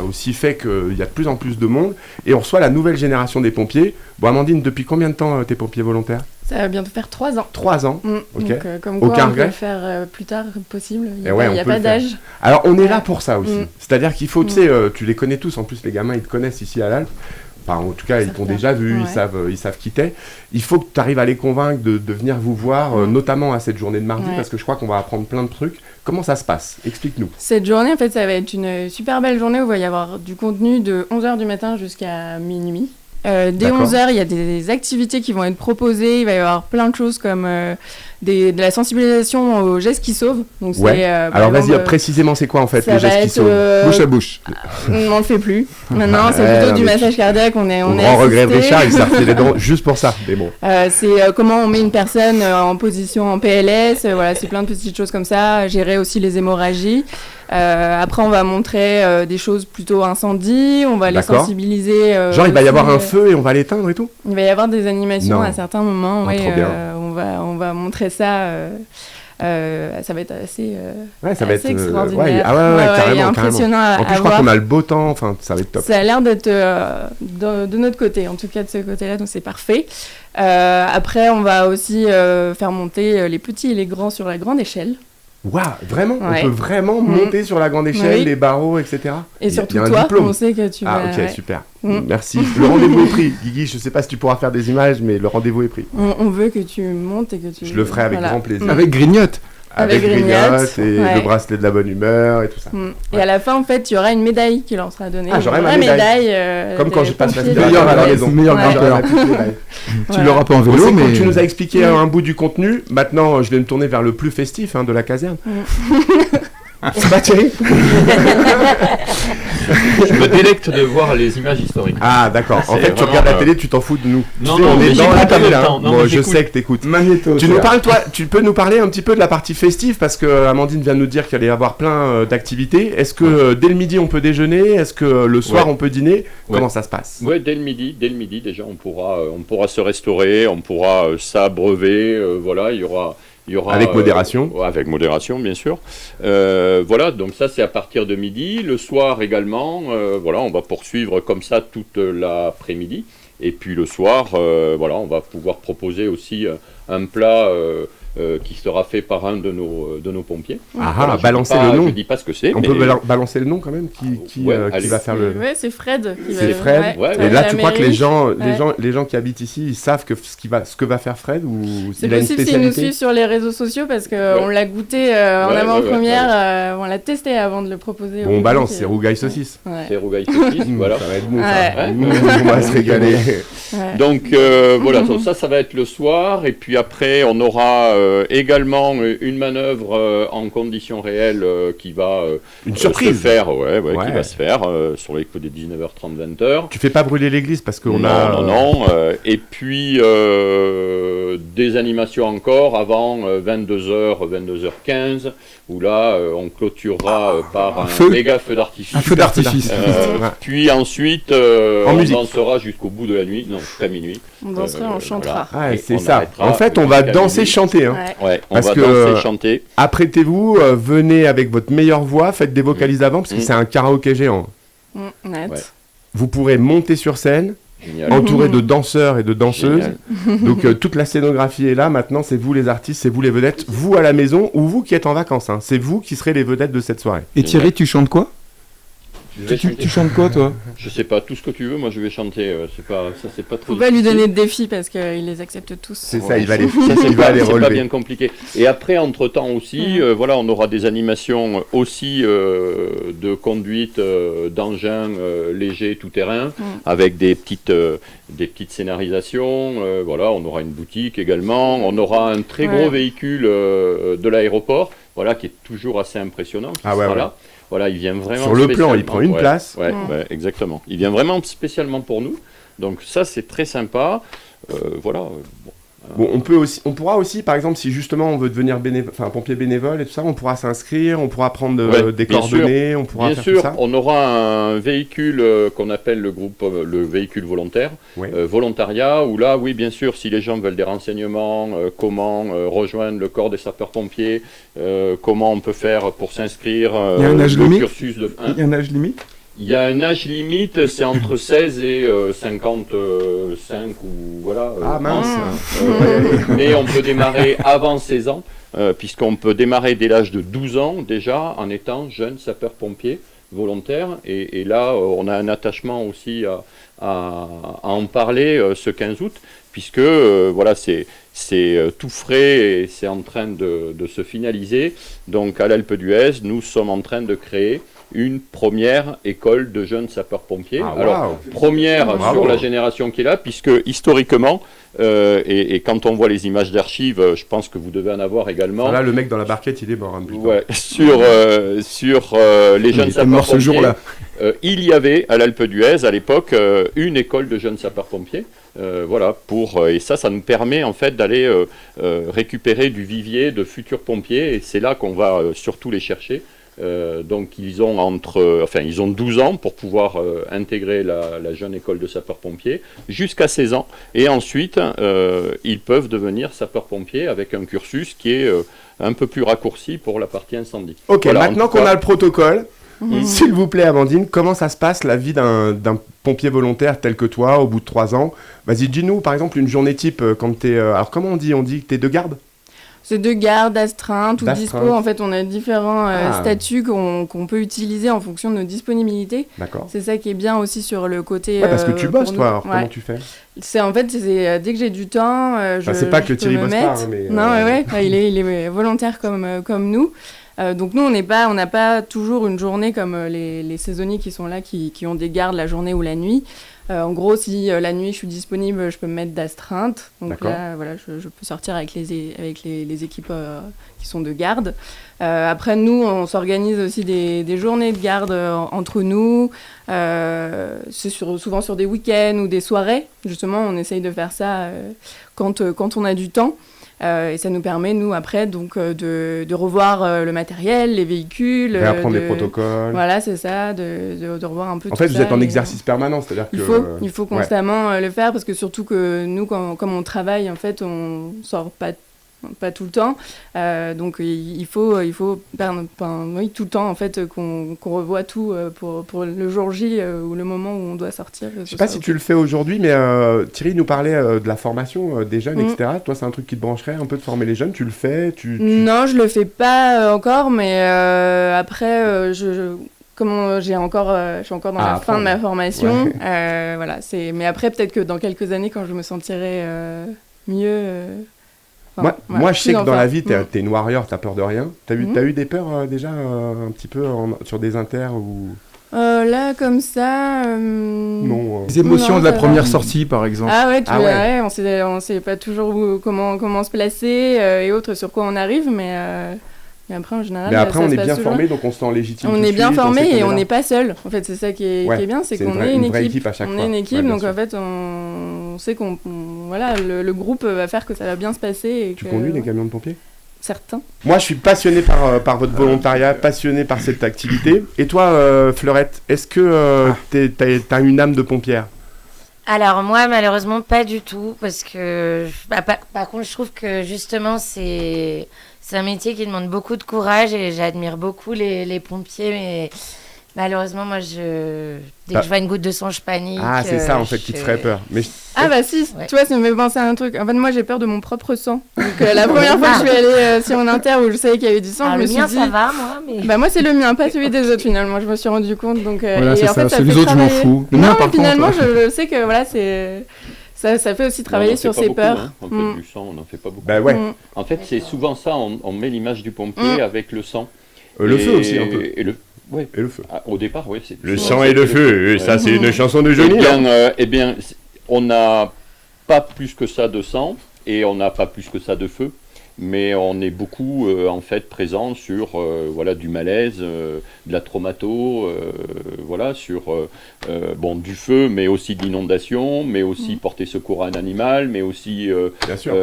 aussi fait qu'il y a de plus en plus de monde. Et on reçoit la nouvelle génération des pompiers. Bon, Amandine, depuis combien de temps t'es pompier volontaire? Ça va bientôt faire 3 ans. 3 ans. Ok. Donc, comme Aucun quoi, on peut regret le faire plus tard possible. Il n'y Eh a, ouais, pas- on il y a peut pas le faire. d'âge. Alors, on est là Ouais. pour ça aussi. Mm. C'est-à-dire qu'il faut, tu sais, tu les connais tous. En plus, les gamins, ils te connaissent ici à l'Alpe. Enfin, en tout cas, ils t'ont Certains. déjà vu, Ouais. ils savent qui t'es. Il faut que tu arrives à les convaincre de venir vous voir, notamment à cette journée de mardi, Ouais. parce que je crois qu'on va apprendre plein de trucs. Comment ça se passe? Explique-nous. Cette journée, en fait, ça va être une super belle journée où il va y avoir du contenu de 11h du matin jusqu'à minuit. Dès D'accord. 11h, il y a des activités qui vont être proposées. Il va y avoir plein de choses comme de la sensibilisation aux gestes qui sauvent. Donc, Ouais. c'est, par Alors, vas-y, exemple, précisément, c'est quoi en fait ça le va geste qui être, sauve? Bouche à bouche. on le fait plus. Maintenant, c'est Ouais, plutôt non, du mais massage cardiaque. On est Au grand regret de assisté. Richard, il s'est refait les dents juste pour ça. Mais bon. C'est comment on met une personne en position en PLS, voilà, c'est plein de petites choses comme ça, gérer aussi les hémorragies. Après, on va montrer des choses plutôt incendie, on va les D'accord. sensibiliser. Genre, il va y aussi, avoir un feu et on va l'éteindre et tout? Il va y avoir des animations Non. à certains moments, Oh, ouais, trop bien. on va montrer ça. Ça va être assez, Ouais, ça va assez être. extraordinaire. Ouais, carrément, carrément. impressionnant à En plus, je voir. crois qu'on a le beau temps, enfin, ça va être top. Ça a l'air d'être de notre côté, en tout cas de ce côté-là, donc c'est parfait. Après, on va aussi faire monter les petits et les grands sur la grande échelle. Waouh, vraiment? Ouais. On peut vraiment Mhm. monter sur la grande échelle, Oui. les barreaux, etc. Et Il y a surtout un toi, diplôme. on sait que tu Ah, vas... ok, ouais. super. Mm. Merci. Le rendez-vous est pris. Guigui, je sais pas si tu pourras faire des images, mais le rendez-vous est pris. On veut que tu montes et que tu... Je le ferai avec voilà. grand plaisir. Mm. Avec grignotte. avec Grignotte et ouais. le bracelet de la bonne humeur et tout ça. Et à la fin, en fait, il y aura une médaille qui leur sera donnée. Ah, j'aurai ma vraie médaille. Comme quand des je passe pompiers. l'aspirateur à la maison. Meilleur Ouais. grimpeur. Tu Tu l'auras pas en Bon, vélo, c'est cool, mais tu nous as expliqué un bout du contenu. Maintenant, je vais me tourner vers le plus festif de la caserne. Ça va, Thierry? Je me délecte de voir les images historiques. Ah, d'accord. En C'est fait, tu vraiment, regardes la télé, tu t'en fous de nous. Non, Tu sais, non, on mais est dans j'écoute la en même table. temps. Non, Bon, mais je j'écoute. sais que t'écoutes. Magnéto. Tu nous parles, toi, tu peux nous parler un petit peu de la partie festive parce que Amandine vient de nous dire qu'il allait y avoir plein d'activités. Est-ce que dès le midi on peut déjeuner? Est-ce que le soir Ouais. on peut dîner? Ouais. Comment ça se passe? Ouais, dès le midi déjà, on pourra se restaurer, on pourra s'abreuver, voilà, il y aura Avec modération. avec modération, bien sûr. Voilà, donc ça c'est à partir de midi. Le soir également, voilà, on va poursuivre comme ça toute l'après-midi. Et puis le soir, voilà, on va pouvoir proposer aussi un plat qui sera fait par un de nos pompiers. Ah, Voilà, je balancer dis pas- le nom. Je dis pas ce que c'est. On mais- peut balancer le nom quand même qui Ouais, qui allez. va faire le. Ouais, c'est Fred. qui C'est va- Fred. Ouais, Et là, tu la crois que mairie. les gens qui habitent ici, ils savent ce que va faire Fred ou C'est il a une possible s'ils nous spécialité? suivent sur les réseaux sociaux parce qu'on l'a goûté en Ouais, avant-première, on l'a testé avant de le proposer. au Bon, on public, balance, et- c'est rougaille saucisse. Ouais. C'est rougaille saucisse, voilà. Ça va être bon, Ouais. ça. On va se régaler. Ouais. Donc voilà, ça va être le soir. Et puis après, on aura également une manœuvre en conditions réelles qui va Une se surprise. faire, Ouais. qui va se faire sur les coups des 19h30, 20h. Tu fais pas brûler l'église parce qu'on Non, a. non. Et puis des animations encore avant 22h, 22h15, où là, on clôturera par un feu. méga feu d'artifice. Un feu d'artifice. Ouais. Puis ensuite, En on musique. dansera jusqu'au bout de la nuit, non, jusqu'à minuit. On dansera, on chantera. Ah, Et c'est on ça. arrêtera En fait, on va jusqu'à danser, minuit. chanter. Hein. Ouais. Ouais, on Parce va que, danser, chanter. Apprêtez-vous, venez avec votre meilleure voix, faites des vocalises avant parce que c'est un karaoké géant. Net. Ouais. Vous pourrez monter sur scène, Génial. entouré de danseurs et de danseuses. Génial. Donc toute la scénographie est là. Maintenant, c'est vous les artistes, c'est vous les vedettes, vous à la maison ou vous qui êtes en vacances. Hein. C'est vous qui serez les vedettes de cette soirée. Et Thierry, tu chantes quoi? Je vais chanter. Tu chantes quoi, toi? Je sais pas, tout ce que tu veux, moi je vais chanter. C'est pas trop. Faut pas lui difficile. donner de défi parce qu'il les accepte tous. C'est ça, Ouais. il va les, Ça, c'est il va pas, les c'est pas relever. bien compliqué. Et après, entre-temps aussi, voilà, on aura des animations aussi de conduite d'engins légers tout-terrain, avec des petites scénarisations. Voilà, on aura une boutique également. On aura un très gros véhicule de l'aéroport, voilà, qui est toujours assez impressionnant. Qui Ah ouais, sera ouais. là. Voilà, il vient vraiment Sur le plan, il spécialement, prend une place. Ouais, ouais, exactement. Il vient vraiment spécialement pour nous. Donc ça, c'est très sympa. Voilà. Bon, on pourra aussi, par exemple, si justement on veut devenir pompier bénévole et tout ça, on pourra s'inscrire, on pourra prendre des bien coordonnées, on pourra Bien faire sûr, tout ça. on aura un véhicule qu'on appelle le véhicule volontaire, Ouais. volontariat, où là, oui, bien sûr, si les gens veulent des renseignements, comment rejoindre le corps des sapeurs-pompiers, comment on peut faire pour s'inscrire, Il y a un âge le limite cursus de... Hein Il y a un âge limite? Il y a un âge limite, c'est entre 16 et 55 ou voilà. Ah mince. Mais on peut démarrer avant 16 ans, puisqu'on peut démarrer dès l'âge de 12 ans déjà en étant jeune sapeur-pompier volontaire. Et là, on a un attachement aussi à en parler ce 15 août, puisque voilà, c'est tout frais et c'est en train de se finaliser. Donc à l'Alpe d'Huez, nous sommes en train de créer une première école de jeunes sapeurs-pompiers. Ah, Alors, waouh. première Bravo. sur la génération qui est là, puisque historiquement, et quand on voit les images d'archives, je pense que vous devez en avoir également. Là, le mec dans la barquette, il est mort. Hein, depuis le temps. Ouais, sur les jeunes Il est mort ce sapeurs-pompiers, jour-là. il y avait à l'Alpe d'Huez à l'époque une école de jeunes sapeurs-pompiers. Voilà, et ça nous permet en fait d'aller récupérer du vivier de futurs pompiers, et c'est là qu'on va surtout les chercher. Donc ils ont 12 ans pour pouvoir intégrer la jeune école de sapeurs-pompiers jusqu'à 16 ans, et ensuite ils peuvent devenir sapeurs-pompiers avec un cursus qui est un peu plus raccourci pour la partie incendie. Ok, Voilà, en maintenant tout qu'on cas, a le protocole, s'il vous plaît, Amandine, comment ça se passe la vie d'un pompier volontaire tel que toi au bout de 3 ans? Vas-y, dis-nous par exemple une journée type quand t'es. Alors comment on dit? On dit que t'es de garde? C'est de garde, d'astreinte ou D'astreinte. dispo. En fait, on a différents Ah. statuts qu'on peut utiliser en fonction de nos disponibilités. D'accord. C'est ça qui est bien aussi sur le côté. Ouais, parce que tu pour bosses, nous. toi, alors Ouais. comment tu fais? Dès que j'ai du temps, c'est pas que je peux Thierry me bosse pas, mettre. hein, mais, Non, il est volontaire comme nous. Donc nous, on n'a pas toujours une journée comme les saisonniers qui sont là, qui ont des gardes la journée ou la nuit. En gros, si la nuit je suis disponible, je peux me mettre d'astreinte. Donc D'accord. là, voilà, je peux sortir avec les équipes qui sont de garde. Après, nous, on s'organise aussi des journées de garde entre nous. C'est souvent sur des week-ends ou des soirées. Justement, on essaye de faire ça quand on a du temps. Et ça nous permet, nous, après, donc, de revoir le matériel, les véhicules. Réapprendre les protocoles. Voilà, c'est ça, de revoir un peu En tout fait, ça. vous êtes en et, exercice permanent, c'est-à-dire que... il faut ouais. constamment le faire, parce que surtout que nous, comme on travaille, en fait, on sort pas tout le temps. Donc, il faut tout le temps, en fait, qu'on revoie tout pour le jour J ou le moment où on doit sortir. Je sais pas si tu le fais aujourd'hui, mais Thierry nous parlait de la formation des jeunes, etc. Toi, c'est un truc qui te brancherait un peu de former les jeunes. Tu le fais Non, je le fais pas encore, mais après, je suis encore dans la fin de ma formation. Ouais. Voilà, mais après, peut-être que dans quelques années, quand je me sentirai mieux... Moi, je sais que dans la vie, Mm. t'es une warrior, t'as peur de rien. T'as eu des peurs déjà un petit peu sur des inters ou... Là, comme ça... Non. Les émotions Non, de la ça première va. sortie, par exemple. Ah ouais, ouais. on sait pas toujours comment se placer et autres, sur quoi on arrive, mais après, en général, Mais après, ça on se est passe bien toujours. formé, donc on se sent légitime. On tout de est bien suite, formé sait qu'on et est on là. n'est pas seul. En fait, c'est ça qui est bien, c'est qu'on est une vraie équipe. à chaque On fois. est une équipe, Ouais, bien donc sûr. en fait, on sait voilà, le groupe va faire que ça va bien se passer. Et Tu que, conduis les camions de pompiers? Certains. Moi, je suis passionné par votre volontariat, passionné par cette activité. Et toi, Fleurette, est-ce que t'as une âme de pompière? Alors moi, malheureusement, pas du tout, parce que par contre, je trouve que justement, c'est un métier qui demande beaucoup de courage et j'admire beaucoup les pompiers, mais malheureusement, moi, dès que je vois une goutte de sang, je panique. Ah, c'est ça en fait qui te ferait peur. Mais Ah bah si, Ouais. tu vois, ça me fait penser à un truc. En fait, moi, j'ai peur de mon propre sang. Donc la première fois que je suis allée sur un inter où je savais qu'il y avait du sang, Alors, je me le suis mien, dit... ça va, moi, mais... Bah moi, c'est le mien, pas celui des autres, finalement. Je me suis rendu compte, donc... Voilà, et c'est en fait, ça. ça Celui fait des autres, je m'en travailler. fous. Le mien, Non, par finalement, contre, je sais que voilà, ça fait aussi travailler Non, on en sur fait pas ses beaucoup, peurs. hein. En fait, du sang, on n'en fait pas beaucoup. bah ouais, En fait, c'est souvent ça, on met l'image du pompier avec le sang. le Et- feu aussi un peu. Et ouais. Et le feu. Ah, au départ, oui. Le sang et le feu, ça c'est une chanson de Johnny. Eh bien, on n'a pas plus que ça de sang et on n'a pas plus que ça de feu, mais on est beaucoup en fait présent sur voilà, du malaise, de la traumato, voilà, sur du feu, mais aussi d'inondation, mais aussi porter secours à un animal, mais aussi Bien sûr.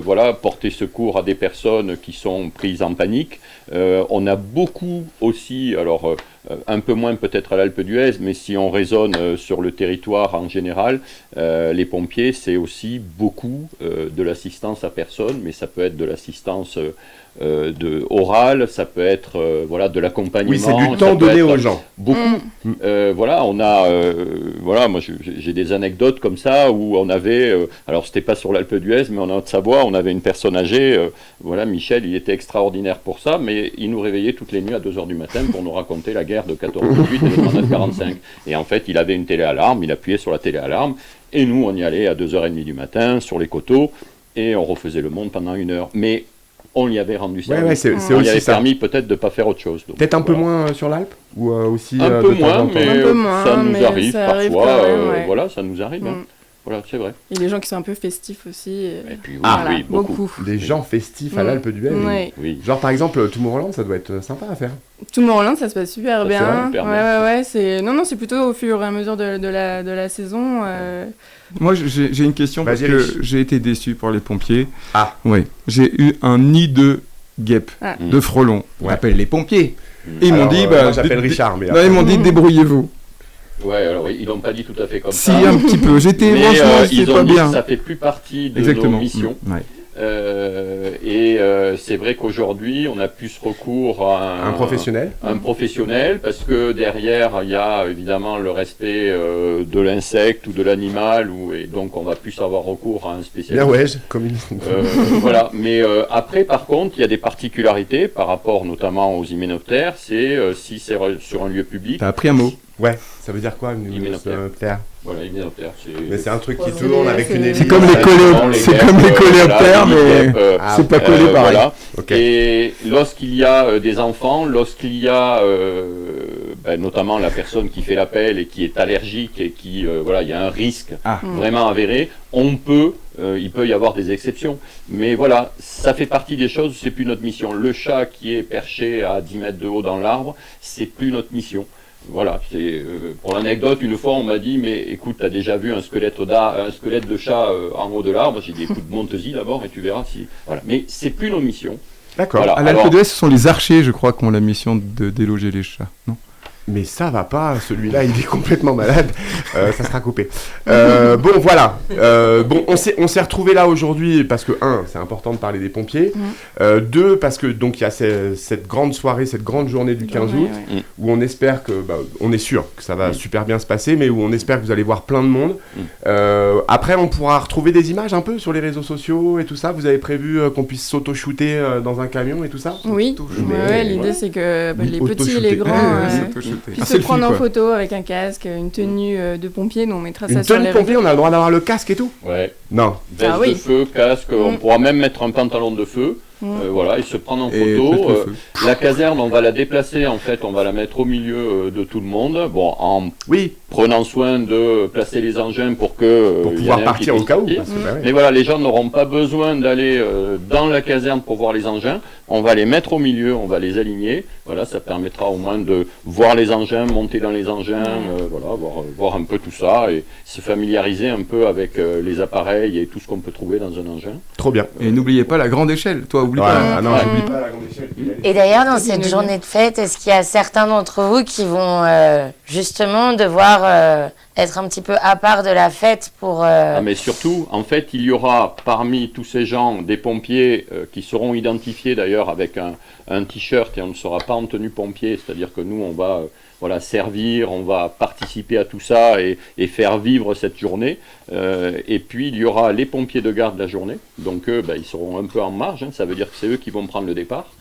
voilà, porter secours à des personnes qui sont prises en panique. On a beaucoup aussi, alors un peu moins peut-être à l'Alpe d'Huez, mais si on raisonne sur le territoire en général, les pompiers, c'est aussi beaucoup de l'assistance à personne, mais ça peut être de l'assistance orale, ça peut être voilà, de l'accompagnement. Oui, c'est du ça temps peut donné être aux gens. Beaucoup. Voilà, on a, voilà, moi j'ai des anecdotes comme ça où on avait, alors c'était pas sur l'Alpe d'Huez, mais en Haute-Savoie, on avait une personne âgée, voilà, Michel, il était extraordinaire pour ça, mais il nous réveillait toutes les nuits à 2h du matin pour nous raconter la guerre de 14-18 et de 39-45. Et en fait, il avait une téléalarme, il appuyait sur la téléalarme, et nous, on y allait à 2h30 du matin, sur les coteaux, et on refaisait le monde pendant 1 heure. Mais on lui avait rendu service. Ouais, c'est on lui aussi avait ça. permis peut-être de ne pas faire autre chose. Donc, Peut-être un peu voilà. moins sur l'Alpe ou aussi Un peu de temps en moins, temps. mais Un peu moins, ça nous mais arrive ça arrive parfois. quand même, ouais. Voilà, ça nous arrive. hein. Voilà, c'est vrai. Et les gens qui sont un peu festifs aussi. Et puis, oui, Voilà, oui, beaucoup. Des gens festifs à l'Alpe d'Huez. Ouais. Oui. Genre par exemple Tomorrowland, ça doit être sympa à faire. Tomorrowland, ça se passe super Ça se bien. passe super bien. Ouais, c'est... Non, c'est plutôt au fur et à mesure de la saison. Moi, j'ai une question parce Vas-y, que Rich. j'ai été déçu par les pompiers. Ah. Oui. J'ai eu un nid de guêpes, Ah. de frelons. On Ouais. appelle les pompiers. Et ils m'ont Alors, dit, moi j'appelle Richard, mais non, ils m'ont dit, débrouillez-vous. Ouais, alors ils l'ont pas dit tout à fait comme Si, ça. un petit peu. J'étais, Mais franchement, ils c'était ont pas dit bien. que ça fait plus partie de Exactement. nos missions. Ouais. C'est vrai qu'aujourd'hui, on a plus recours à Un professionnel. un professionnel, parce que derrière, il y a évidemment le respect de l'insecte ou de l'animal, et donc on va plus avoir recours à un spécialiste. Bien ouais, comme une... Voilà, mais après, par contre, il y a des particularités par rapport notamment aux hyménoptères, c'est si c'est sur un lieu public. T'as appris un mot. Ouais, ça veut dire quoi une Hyménoptère. Voilà, hyménoptère, Mais c'est un truc qui tourne avec une hélice. C'est comme les coléoptères, mais c'est pas collé pareil. Voilà. Okay. Et lorsqu'il y a des enfants, lorsqu'il y a notamment la personne qui fait l'appel et qui est allergique et qui, il y a un risque vraiment avéré, il peut y avoir des exceptions. Mais voilà, ça fait partie des choses, c'est plus notre mission. Le chat qui est perché à 10 mètres de haut dans l'arbre, c'est plus notre mission. Voilà, c'est pour l'anecdote, une fois on m'a dit, mais écoute, t'as déjà vu un squelette de chat en haut de l'arbre? J'ai dit, écoute, monte-y d'abord et tu verras si... Voilà, mais c'est plus nos missions. D'accord. Voilà. À l'Alpe d'Huez, ce sont les archers, je crois, qui ont la mission de déloger les chats, non? Mais ça va pas, celui-là il est complètement malade, ça sera coupé. Bon voilà, on s'est retrouvés là aujourd'hui parce que c'est important de parler des pompiers, 2 parce que donc il y a cette grande soirée, cette grande journée du 15 août où on espère que, on est sûr que ça va super bien se passer, mais où on espère que vous allez voir plein de monde. Après on pourra retrouver des images un peu sur les réseaux sociaux et tout ça. Vous avez prévu qu'on puisse s'auto-shooter dans un camion et tout ça? Oui, l'idée c'est que les petits et les grands puis se prendre en photo avec un casque, une tenue de pompier, nous on mettra ça sur les réseaux. Une tenue de pompier, on a le droit d'avoir le casque et tout? Ouais. Non. Veste de feu, casque, on pourra même mettre un pantalon de feu. Et se prendre en photo. La caserne, on va la déplacer, en fait, on va la mettre au milieu de tout le monde. Bon, en prenant soin de placer les engins pour pouvoir partir au cas où. Mais voilà, les gens n'auront pas besoin d'aller dans la caserne pour voir les engins. On va les mettre au milieu, on va les aligner. Voilà, ça permettra au moins de voir les engins, monter dans les engins, voir un peu tout ça et se familiariser un peu avec les appareils et tout ce qu'on peut trouver dans un engin. Trop bien. Et n'oubliez pas la grande échelle. Toi, oublie pas. Ah non, j'oublie pas la grande échelle. Et d'ailleurs, dans cette journée de fête, est-ce qu'il y a certains d'entre vous qui vont justement devoir être un petit peu à part de la fête pour... mais surtout, en fait, il y aura parmi tous ces gens des pompiers qui seront identifiés d'ailleurs avec un t-shirt et on ne sera pas en tenue pompier, c'est-à-dire que nous, on va servir, on va participer à tout ça et faire vivre cette journée. Et puis, il y aura les pompiers de garde la journée, donc eux, ils seront un peu en marge, ça veut dire que c'est eux qui vont prendre le départ.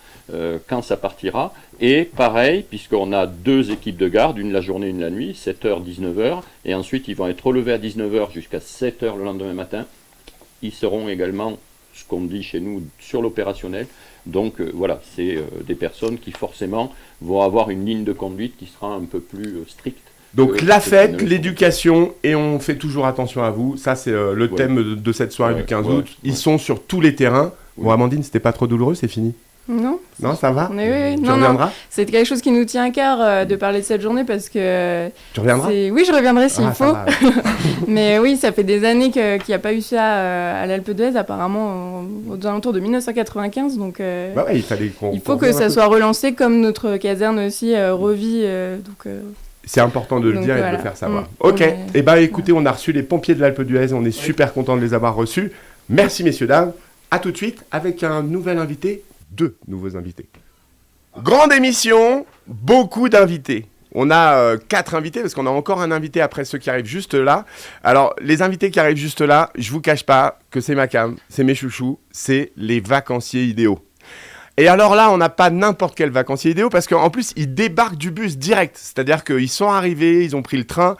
Quand ça partira, et pareil, puisqu'on a 2 équipes de garde, une la journée, une la nuit, 7h, 19h, et ensuite ils vont être relevés à 19h jusqu'à 7h le lendemain matin. Ils seront également, ce qu'on dit chez nous, sur l'opérationnel. Donc c'est des personnes qui forcément vont avoir une ligne de conduite qui sera un peu plus stricte. Donc la fête, l'éducation, et on fait toujours attention à vous. Ça, c'est le thème de cette soirée du 15 août. Ils sont sur tous les terrains. Bon, Amandine, c'était pas trop douloureux, c'est fini? Non, ça va? Oui, tu reviendras? C'est quelque chose qui nous tient à cœur de parler de cette journée parce que... Tu reviendras? Oui, je reviendrai s'il faut. Mais oui, ça fait des années qu'il n'y a pas eu ça à l'Alpe d'Huez, apparemment aux alentours de 1995. Donc il fallait il faut que ça soit relancé comme notre caserne aussi revit. C'est important de le dire et de le faire savoir. Ok, écoutez, on a reçu les pompiers de l'Alpe d'Huez, on est super content de les avoir reçus. Merci messieurs, dames. À tout de suite avec un nouvel invité. 2 nouveaux invités. Grande émission, beaucoup d'invités. On a 4 invités parce qu'on a encore un invité après ceux qui arrivent juste là. Alors, les invités qui arrivent juste là, je vous cache pas que c'est ma cam, c'est mes chouchous, c'est les vacanciers idéaux. Et alors là, on n'a pas n'importe quel vacancier idéaux parce qu'en plus, ils débarquent du bus direct. C'est-à-dire qu'ils sont arrivés, ils ont pris le train.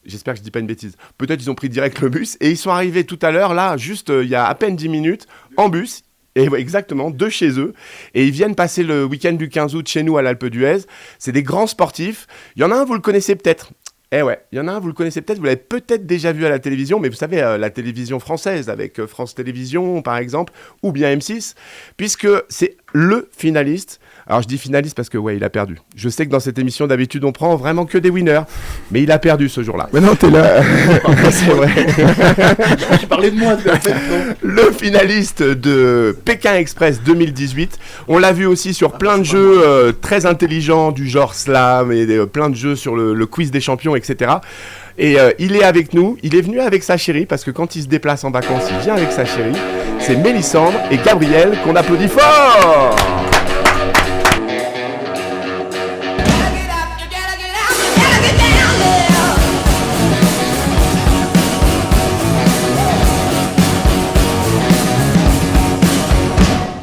J'espère que je dis pas une bêtise. Peut-être ils ont pris direct le bus et ils sont arrivés tout à l'heure, là, juste il y a à peine 10 minutes, en bus. Et exactement, de chez eux. Et ils viennent passer le week-end du 15 août chez nous à l'Alpe d'Huez. C'est des grands sportifs. Il y en a un, vous le connaissez peut-être. Il y en a un, vous le connaissez peut-être. Vous l'avez peut-être déjà vu à la télévision. Mais vous savez, la télévision française, avec France Télévisions, par exemple, ou bien M6. Puisque c'est le finaliste. Alors, je dis finaliste parce que, il a perdu. Je sais que dans cette émission, d'habitude, on prend vraiment que des winners. Mais il a perdu ce jour-là. Mais non, t'es là. C'est vrai. Tu parlais de moi, en fait, non ? Le finaliste de Pékin Express 2018. On l'a vu aussi sur plein de jeux très intelligents du genre slam et plein de jeux sur le quiz des champions, etc. Et il est avec nous, il est venu avec sa chérie, parce que quand il se déplace en vacances, il vient avec sa chérie. C'est Mélissandre et Gabriel qu'on applaudit fort.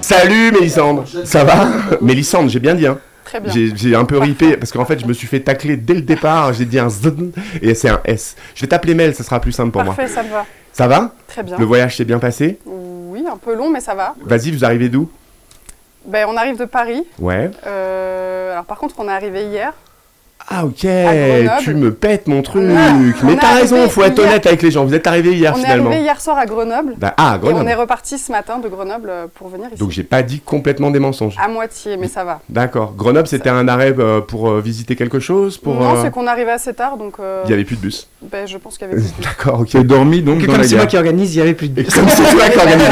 Salut Mélissandre, ça va? Mélissandre, j'ai bien dit, hein? Très bien. J'ai un peu ripé parce qu'en fait je me suis fait tacler dès le départ, j'ai dit un Z et c'est un S. Je vais t'appeler Mel, ça sera plus simple pour moi. Parfait, ça me va. Ça va? Très bien. Le voyage s'est bien passé? Oui, un peu long, mais ça va. Vas-y, vous arrivez d'où? Ben, on arrive de Paris. Ouais. Alors par contre, on est arrivé hier. Ah ok, Grenoble. tu me pètes mon truc. On Mais est t'as raison, arrivé faut être hier. honnête avec les gens. Vous êtes arrivé hier On est finalement. arrivé hier soir à Grenoble. Ah, Et Grenoble. on est reparti ce matin de Grenoble pour venir ici. Donc j'ai pas dit complètement des mensonges. À moitié, mais ça va. D'accord. Grenoble, c'était un arrêt pour visiter quelque chose pour, Non, c'est qu'on arrivait assez tard, donc... Il y avait plus de bus. Ben, je pense qu'il y avait plus de bus. D'accord, ok. Tu as dormi donc dans Comme la c'est moi gare. qui organise, il n'y avait plus de Et bus. comme c'est toi qui organise.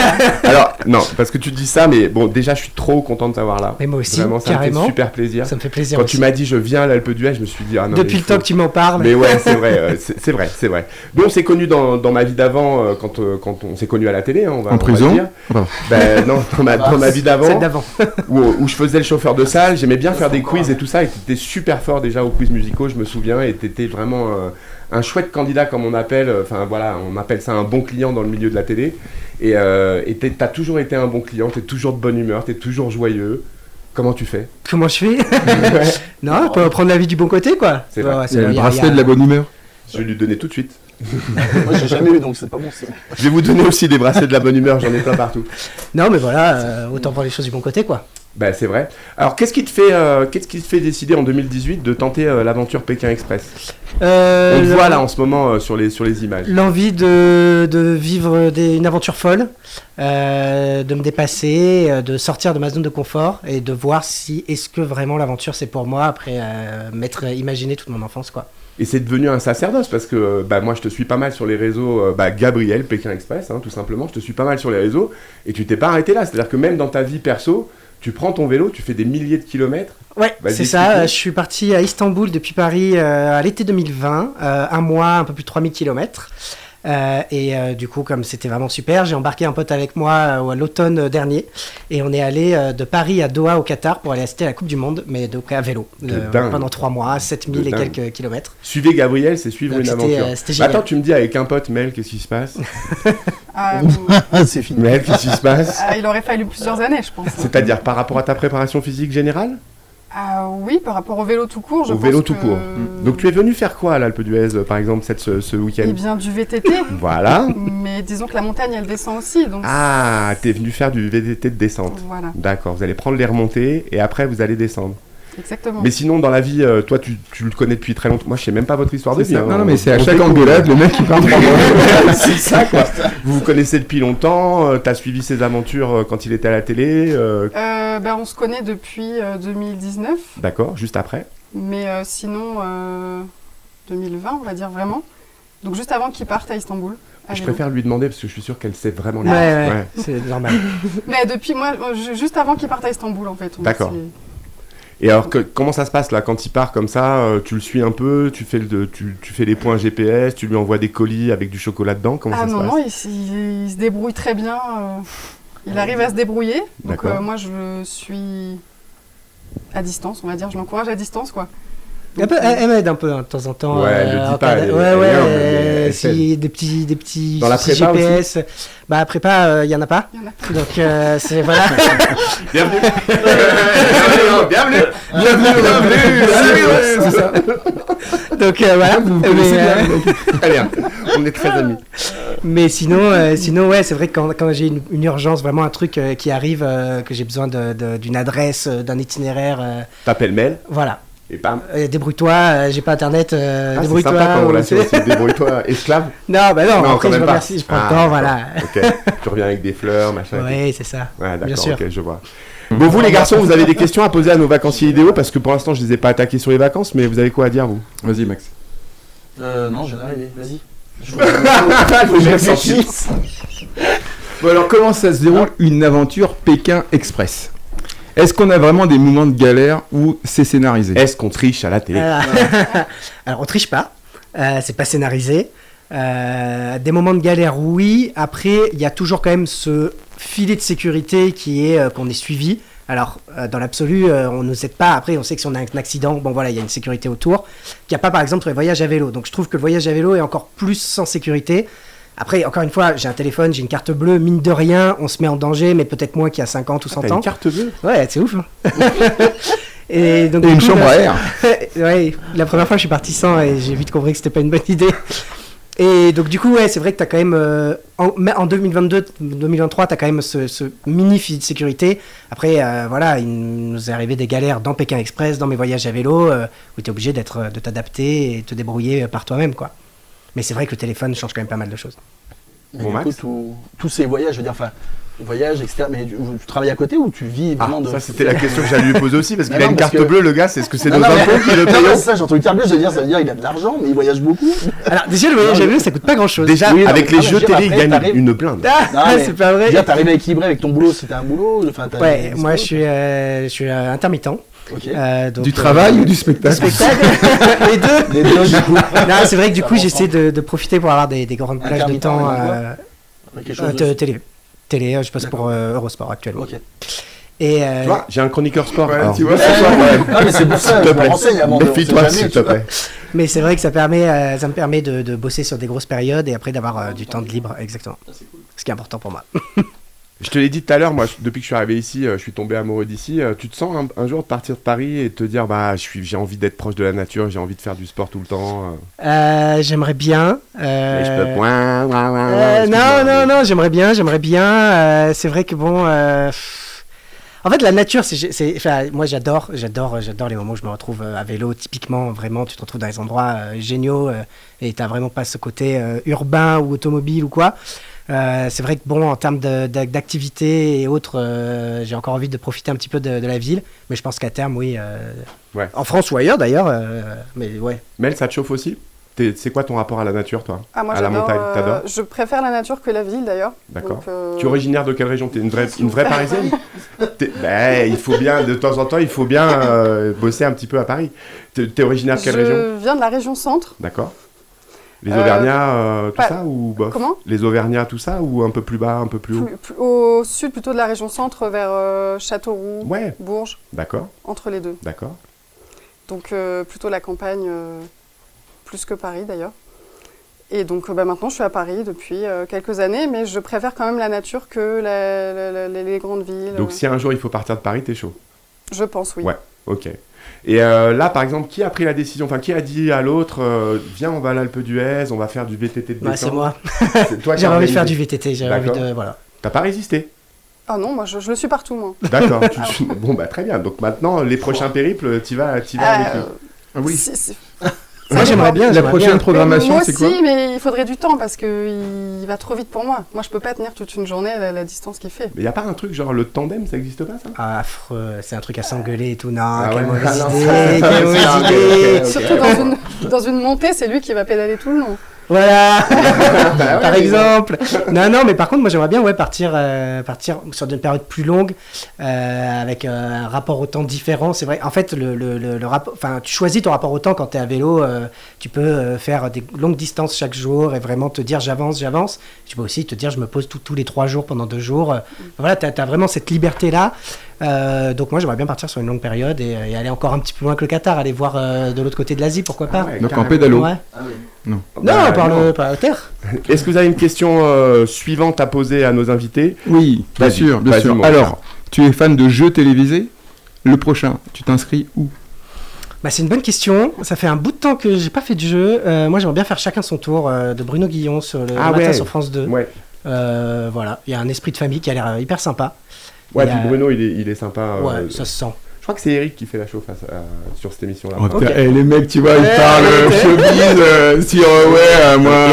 Alors, non, parce que tu dis ça, mais bon, déjà, je suis trop content de t'avoir là. Mais moi aussi, Vraiment, ça me carrément. fait super plaisir. Ça me fait plaisir Quand aussi. tu m'as dit je viens à l'Alpe d'Huez, je me suis dit, ah non. Depuis mais le temps que tu m'en parles. Mais ouais, c'est vrai, c'est vrai, c'est vrai. Nous, on s'est connus dans ma vie d'avant, quand on s'est connus à la télé, hein, on va En prison dire. Enfin, Ben non, dans ma vie d'avant, Celle d'avant. où je faisais le chauffeur de salle, j'aimais bien faire des quiz et tout ça, et t'étais super fort déjà aux quiz musicaux, je me souviens, et t'étais vraiment un chouette candidat comme on appelle, enfin voilà, on appelle ça un bon client dans le milieu de la télé, et t'as toujours été un bon client, t'es toujours de bonne humeur, t'es toujours joyeux. Comment tu fais? Comment je fais? Non, faut prendre la vie du bon côté, quoi. C'est vrai. Ouais, il y a le bracelet de la bonne humeur. Je vais lui donner tout de suite. Moi, j'ai jamais eu, donc c'est pas bon. Je vais vous donner aussi des bracelets de la bonne humeur, j'en ai plein partout. Non, mais voilà, autant prendre les choses du bon côté, quoi. Ben c'est vrai. Alors qu'est-ce qui te fait décider en 2018 de tenter l'aventure Pékin Express? On le voit là en ce moment sur les images. L'envie de vivre une aventure folle, de me dépasser, de sortir de ma zone de confort et de voir si est-ce que vraiment l'aventure c'est pour moi après m'être imaginé toute mon enfance, quoi. Et c'est devenu un sacerdoce parce que moi je te suis pas mal sur les réseaux, Gabriel Pékin Express, hein, tout simplement, je te suis pas mal sur les réseaux et tu t'es pas arrêté là, c'est-à-dire que même dans ta vie perso, tu prends ton vélo, tu fais des milliers de kilomètres. Ouais, Vas-y, c'est ça, explique-nous. je suis parti à Istanbul depuis Paris à l'été 2020, un mois, un peu plus de 3000 km. Du coup, comme c'était vraiment super, j'ai embarqué un pote avec moi à l'automne dernier et on est allé de Paris à Doha au Qatar pour aller assister à la Coupe du Monde, mais donc à vélo, dingue. pendant 3 mois, 7000 De et dingue. quelques kilomètres. Suivez Gabriel, c'est suivre Donc une c'était, aventure. c'était génial. Attends, tu me dis avec un pote, Mel, qu'est-ce qui se passe? C'est fini. Mel, qu'est-ce qui se passe? Il aurait fallu plusieurs années, je pense. C'est-à-dire par rapport à ta préparation physique générale? Oui, par rapport au vélo tout court, je Au pense vélo tout que- court. Donc tu es venu faire quoi à l'Alpe d'Huez, par exemple, ce week-end? Eh bien, du VTT. Voilà. Mais disons que la montagne, elle descend aussi, donc... Ah, t'es venu faire du VTT de descente. Voilà, D'accord, vous allez prendre les remontées et après vous allez descendre. exactement. Mais sinon, dans la vie, toi, tu le connais depuis très longtemps. Moi, je sais même pas votre histoire de C'est vie. ça. hein. Non, mais c'est à On chaque découvre. engueulade, le mec il parle. C'est ça, quoi. Vous vous connaissez depuis longtemps, t'as suivi ses aventures quand il était à la télé. On se connaît depuis 2019, D'accord, juste après. mais sinon 2020, on va dire vraiment. Donc juste avant qu'il parte à Istanbul. à Je vélo. préfère lui demander parce que je suis sûr qu'elle sait vraiment. Ouais, c'est normal. Mais depuis moi, juste avant qu'il parte à Istanbul en fait. D'accord. Et alors, comment ça se passe là quand il part comme ça? Tu le suis un peu, tu fais les points GPS, tu lui envoies des colis avec du chocolat dedans. Comment ça se Non, passe? non, il se débrouille très bien. Il arrive à se débrouiller. Donc D'accord. moi, je suis à distance, on va dire. Je l'encourage à distance, quoi. Elle m'aide un peu hein, de temps en temps. Ouais, elle le dit en pas, cas de- elle est ouais, humble, mais elle si des petits Dans la soucis prépa GPS. Bah prépa, il y en a pas. Il y en a pas. Donc c'est voilà. Bienvenue. Bienvenue. C'est ça. Donc voilà. Vous connaissez bien. Très bien. On est très amis. Mais sinon ouais, c'est vrai que quand j'ai une urgence, vraiment un truc qui arrive, que j'ai besoin d'une adresse, d'un itinéraire, T'appelles Mel voilà. et bam. Débrouille-toi, j'ai pas internet, Ah, c'est débrouille-toi. sympa comme ou- relation aussi. Débrouille-toi, esclave. Non, bah non, Non, après quand je même pas. remercie, je prends le Ah, temps, d'accord. voilà. Ok. Tu reviens avec des fleurs, machin. Oui, c'est ça. Ouais, Bien d'accord, sûr. ok, je vois. Bon, vous les garçons, vous avez des questions à poser à nos vacanciers idéaux parce que pour l'instant, je les ai pas attaqués sur les vacances, mais vous avez quoi à dire, vous? Vas-y, Max. Non, j'ai arrivé, vas-y. Je réfléchisse. Bon, alors, comment ça se déroule une aventure Pékin Express? Est-ce qu'on a vraiment des moments de galère où c'est scénarisé? Est-ce qu'on triche à la télé? Alors on triche pas. C'est pas scénarisé. Des moments de galère, oui. Après, il y a toujours quand même ce filet de sécurité qui est qu'on est suivi. Alors, dans l'absolu, on ne sait pas. Après, on sait que si on a un accident, bon voilà, il y a une sécurité autour. Il n'y a pas, par exemple, sur les voyages à vélo. Donc, je trouve que le voyage à vélo est encore plus sans sécurité. Après, encore une fois, j'ai un téléphone, j'ai une carte bleue. Mine de rien, on se met en danger, mais peut-être moins qu'il y a 50 ou 100 ans. T'as une carte bleue ? Ouais, c'est ouf. Hein. Et donc, une chambre à air. Ouais, la première fois, je suis parti sans et j'ai vite compris que c'était pas une bonne idée. Et donc, du coup, ouais, c'est vrai que tu as quand même. En 2022, 2023, tu as quand même ce mini filet de sécurité. Après, voilà, il nous est arrivé des galères dans Pékin Express, dans mes voyages à vélo, où tu es obligé de t'adapter et te débrouiller par toi-même, quoi. Mais c'est vrai que le téléphone change quand même pas mal de choses. Bon, du coup, tous ces voyages, je veux dire, enfin, voyages, etc. Mais tu travailles à côté ou tu vis vraiment de. Ça, c'était la question que j'allais lui poser aussi, parce qu'il a une carte bleue, le gars, c'est ce que c'est nos impôts qui le payent. Non, c'est ça, j'ai entendu carte bleue, je veux dire, ça veut dire qu'il a de l'argent, mais il voyage beaucoup. Alors, déjà, le voyage à vélo, ça coûte pas grand-chose. Déjà, Oui, non, avec mais les jeux télé, il gagne une blinde. C'est pas vrai. Déjà, t'arrives à équilibrer avec ton boulot, c'était un boulot. Enfin, Ouais, moi, je suis intermittent. Okay. Donc, du travail ou du spectacle? Les deux. Les deux, du coup. Non, c'est vrai que du coup, j'essaie de profiter pour avoir des grandes plages de temps. Télé, je passe pour Eurosport actuellement. Okay. Et tu vois, j'ai un chroniqueur sport. Ouais, alors, tu vois, ah, mais c'est pour ça, je me renseigne avant de. Méfie-toi, s'il te plaît. Mais c'est vrai que ça me permet de bosser sur des grosses périodes et après d'avoir du temps de libre, exactement. C'est cool. Ce qui est important pour moi. Je te l'ai dit tout à l'heure, moi, depuis que je suis arrivé ici, je suis tombé amoureux d'ici. Tu te sens un jour de partir de Paris et de te dire, bah, j'ai envie d'être proche de la nature, j'ai envie de faire du sport tout le temps. J'aimerais bien. Mais je peux. Non, j'aimerais bien. C'est vrai que bon. En fait, la nature, moi, j'adore les moments où je me retrouve à vélo. Typiquement, vraiment, tu te retrouves dans des endroits géniaux et t'as vraiment pas ce côté urbain ou automobile ou quoi. C'est vrai que bon, en termes d'activité et autres, j'ai encore envie de profiter un petit peu de la ville, mais je pense qu'à terme, oui, ouais. En France ou ailleurs d'ailleurs, mais ouais. Mel, ça te chauffe aussi ? C'est quoi ton rapport à la nature, toi ? Moi, à la montagne, t'adores ? Je préfère la nature que la ville, d'ailleurs. D'accord. Tu es originaire de quelle région ? T'es une vraie Parisienne ? Il faut bien, de temps en temps, il faut bien bosser un petit peu à Paris. T'es originaire de quelle région ? Je viens de la région centre. D'accord. Les Auvergnats, tout ça ou bof ? Comment ? Les Auvergnats, tout ça ou un peu plus bas, un peu plus haut ? Au sud, plutôt de la région centre, vers Châteauroux, Bourges. D'accord. Entre les deux. D'accord. Donc plutôt la campagne, plus que Paris d'ailleurs. Et donc maintenant, je suis à Paris depuis quelques années, mais je préfère quand même la nature que les grandes villes. Donc si un jour il faut partir de Paris, t'es chaud ? Je pense, oui. Ouais, ok. Et là, par exemple, qui a pris la décision, enfin, qui a dit à l'autre, viens, on va à l'Alpe d'Huez, on va faire du VTT de détente ? C'est moi. C'est toi qui J'avais envie de faire du VTT, j'avais envie de... Voilà. T'as pas résisté ? Ah non, moi je le suis partout, moi. D'accord. Bon, bah très bien. Donc maintenant, les prochains périples, t'y vas avec eux. Ah oui. Moi, j'aimerais bien. La prochaine programmation, c'est quoi ? Moi aussi, mais il faudrait du temps parce qu'il va trop vite pour moi. Moi, je peux pas tenir toute une journée à la distance qu'il fait. Mais y a pas un truc genre le tandem, ça existe pas, ça ? Ah, affreux. C'est un truc à s'engueuler et tout. Non, quelle mauvaise idée. Surtout dans une montée, c'est lui qui va pédaler tout le long. Voilà, par exemple. Non, mais par contre, moi, j'aimerais bien partir sur une période plus longue, avec un rapport au temps différent. C'est vrai, en fait, le rapport, enfin, tu choisis ton rapport au temps quand tu es à vélo. Tu peux faire des longues distances chaque jour et vraiment te dire j'avance. Tu peux aussi te dire je me pose tous les 3 jours pendant 2 jours. Voilà, tu as vraiment cette liberté-là. Donc moi, j'aimerais bien partir sur une longue période et aller encore un petit peu loin que le Qatar, aller voir de l'autre côté de l'Asie, pourquoi pas. Ouais, donc en pédalo. Ouais. Ah oui. Non. Non, par la terre. Est-ce que vous avez une question suivante à poser à nos invités ? Oui, bien sûr. Alors, tu es fan de jeux télévisés ? Le prochain, tu t'inscris où ? C'est une bonne question. Ça fait un bout de temps que j'ai pas fait de jeu. Moi, j'aimerais bien faire chacun son tour de Bruno Guillon sur le matin sur France 2. Ouais. Voilà, il y a un esprit de famille qui a l'air hyper sympa. Ouais, puis Bruno, il est sympa. Ouais, ça se sent. Je crois que c'est Eric qui fait la chauffe sur cette émission-là. Oh, okay. Les mecs, tu vois, ils parlent showbiz sur moi.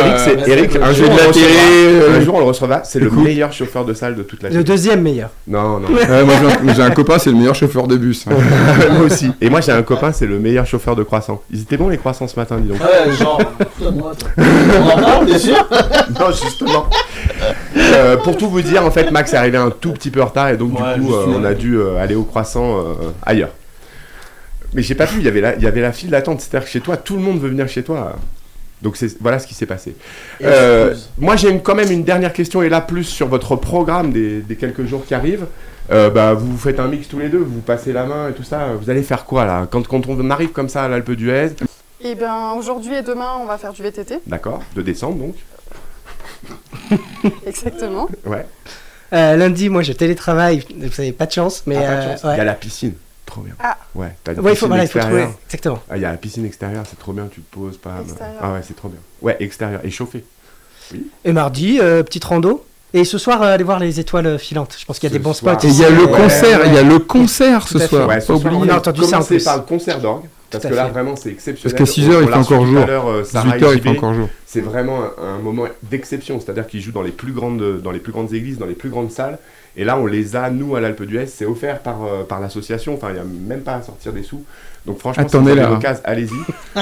Eric, un jour on le recevra. C'est le meilleur chauffeur de salle de toute la chaîne. Le deuxième meilleur. Non. Moi, j'ai un copain, c'est le meilleur chauffeur de bus. Moi aussi. Et moi, j'ai un copain, c'est le meilleur chauffeur de croissants. Ils étaient bons les croissants ce matin, dis donc. Ouais, genre, moi, on en parle, bien sûr. Non, justement. Pour tout vous dire, en fait, Max est arrivé un tout petit peu en retard et donc du coup, on a dû aller au croissant ailleurs. Mais j'ai pas vu, il y avait la file d'attente. C'est-à-dire que chez toi, tout le monde veut venir chez toi. Donc voilà ce qui s'est passé. Moi j'ai quand même une dernière question, et là plus sur votre programme des quelques jours qui arrivent. Vous faites un mix tous les deux, vous passez la main et tout ça. Vous allez faire quoi là quand on arrive comme ça à l'Alpe d'Huez? Eh bien, aujourd'hui et demain, on va faire du VTT. D'accord, de décembre donc. Exactement. Ouais. Lundi, moi je télétravaille, vous savez, pas de chance. Mais, pas de chance. ouais. Il y a la piscine, trop bien. Ah. Ouais, t'as une il piscine faut extérieure. trouver. Exactement. Il y a la piscine extérieure, c'est trop bien, tu te poses pas. Extérieur. Ah ouais, c'est trop bien. Ouais, extérieur et chauffé. Oui. Et mardi, petite rando. Et ce soir, allez voir les étoiles filantes. Je pense qu'il y a des bons spots. Et il y a le concert, il y a le concert ce soir. Ouais, ce soir, on a entendu ça en plus. par le concert d'orgue. Parce que là, vraiment, c'est exceptionnel. Parce qu'à 6h, il fait encore jour. 18h, il fait encore jour. C'est vraiment un moment d'exception. C'est-à-dire qu'ils jouent dans les plus grandes églises, dans les plus grandes salles. Et là, on les a, nous, à l'Alpe d'Huez. C'est offert par l'association. Enfin, il n'y a même pas à sortir des sous. Donc, franchement, si vous avez l'occasion, allez-y.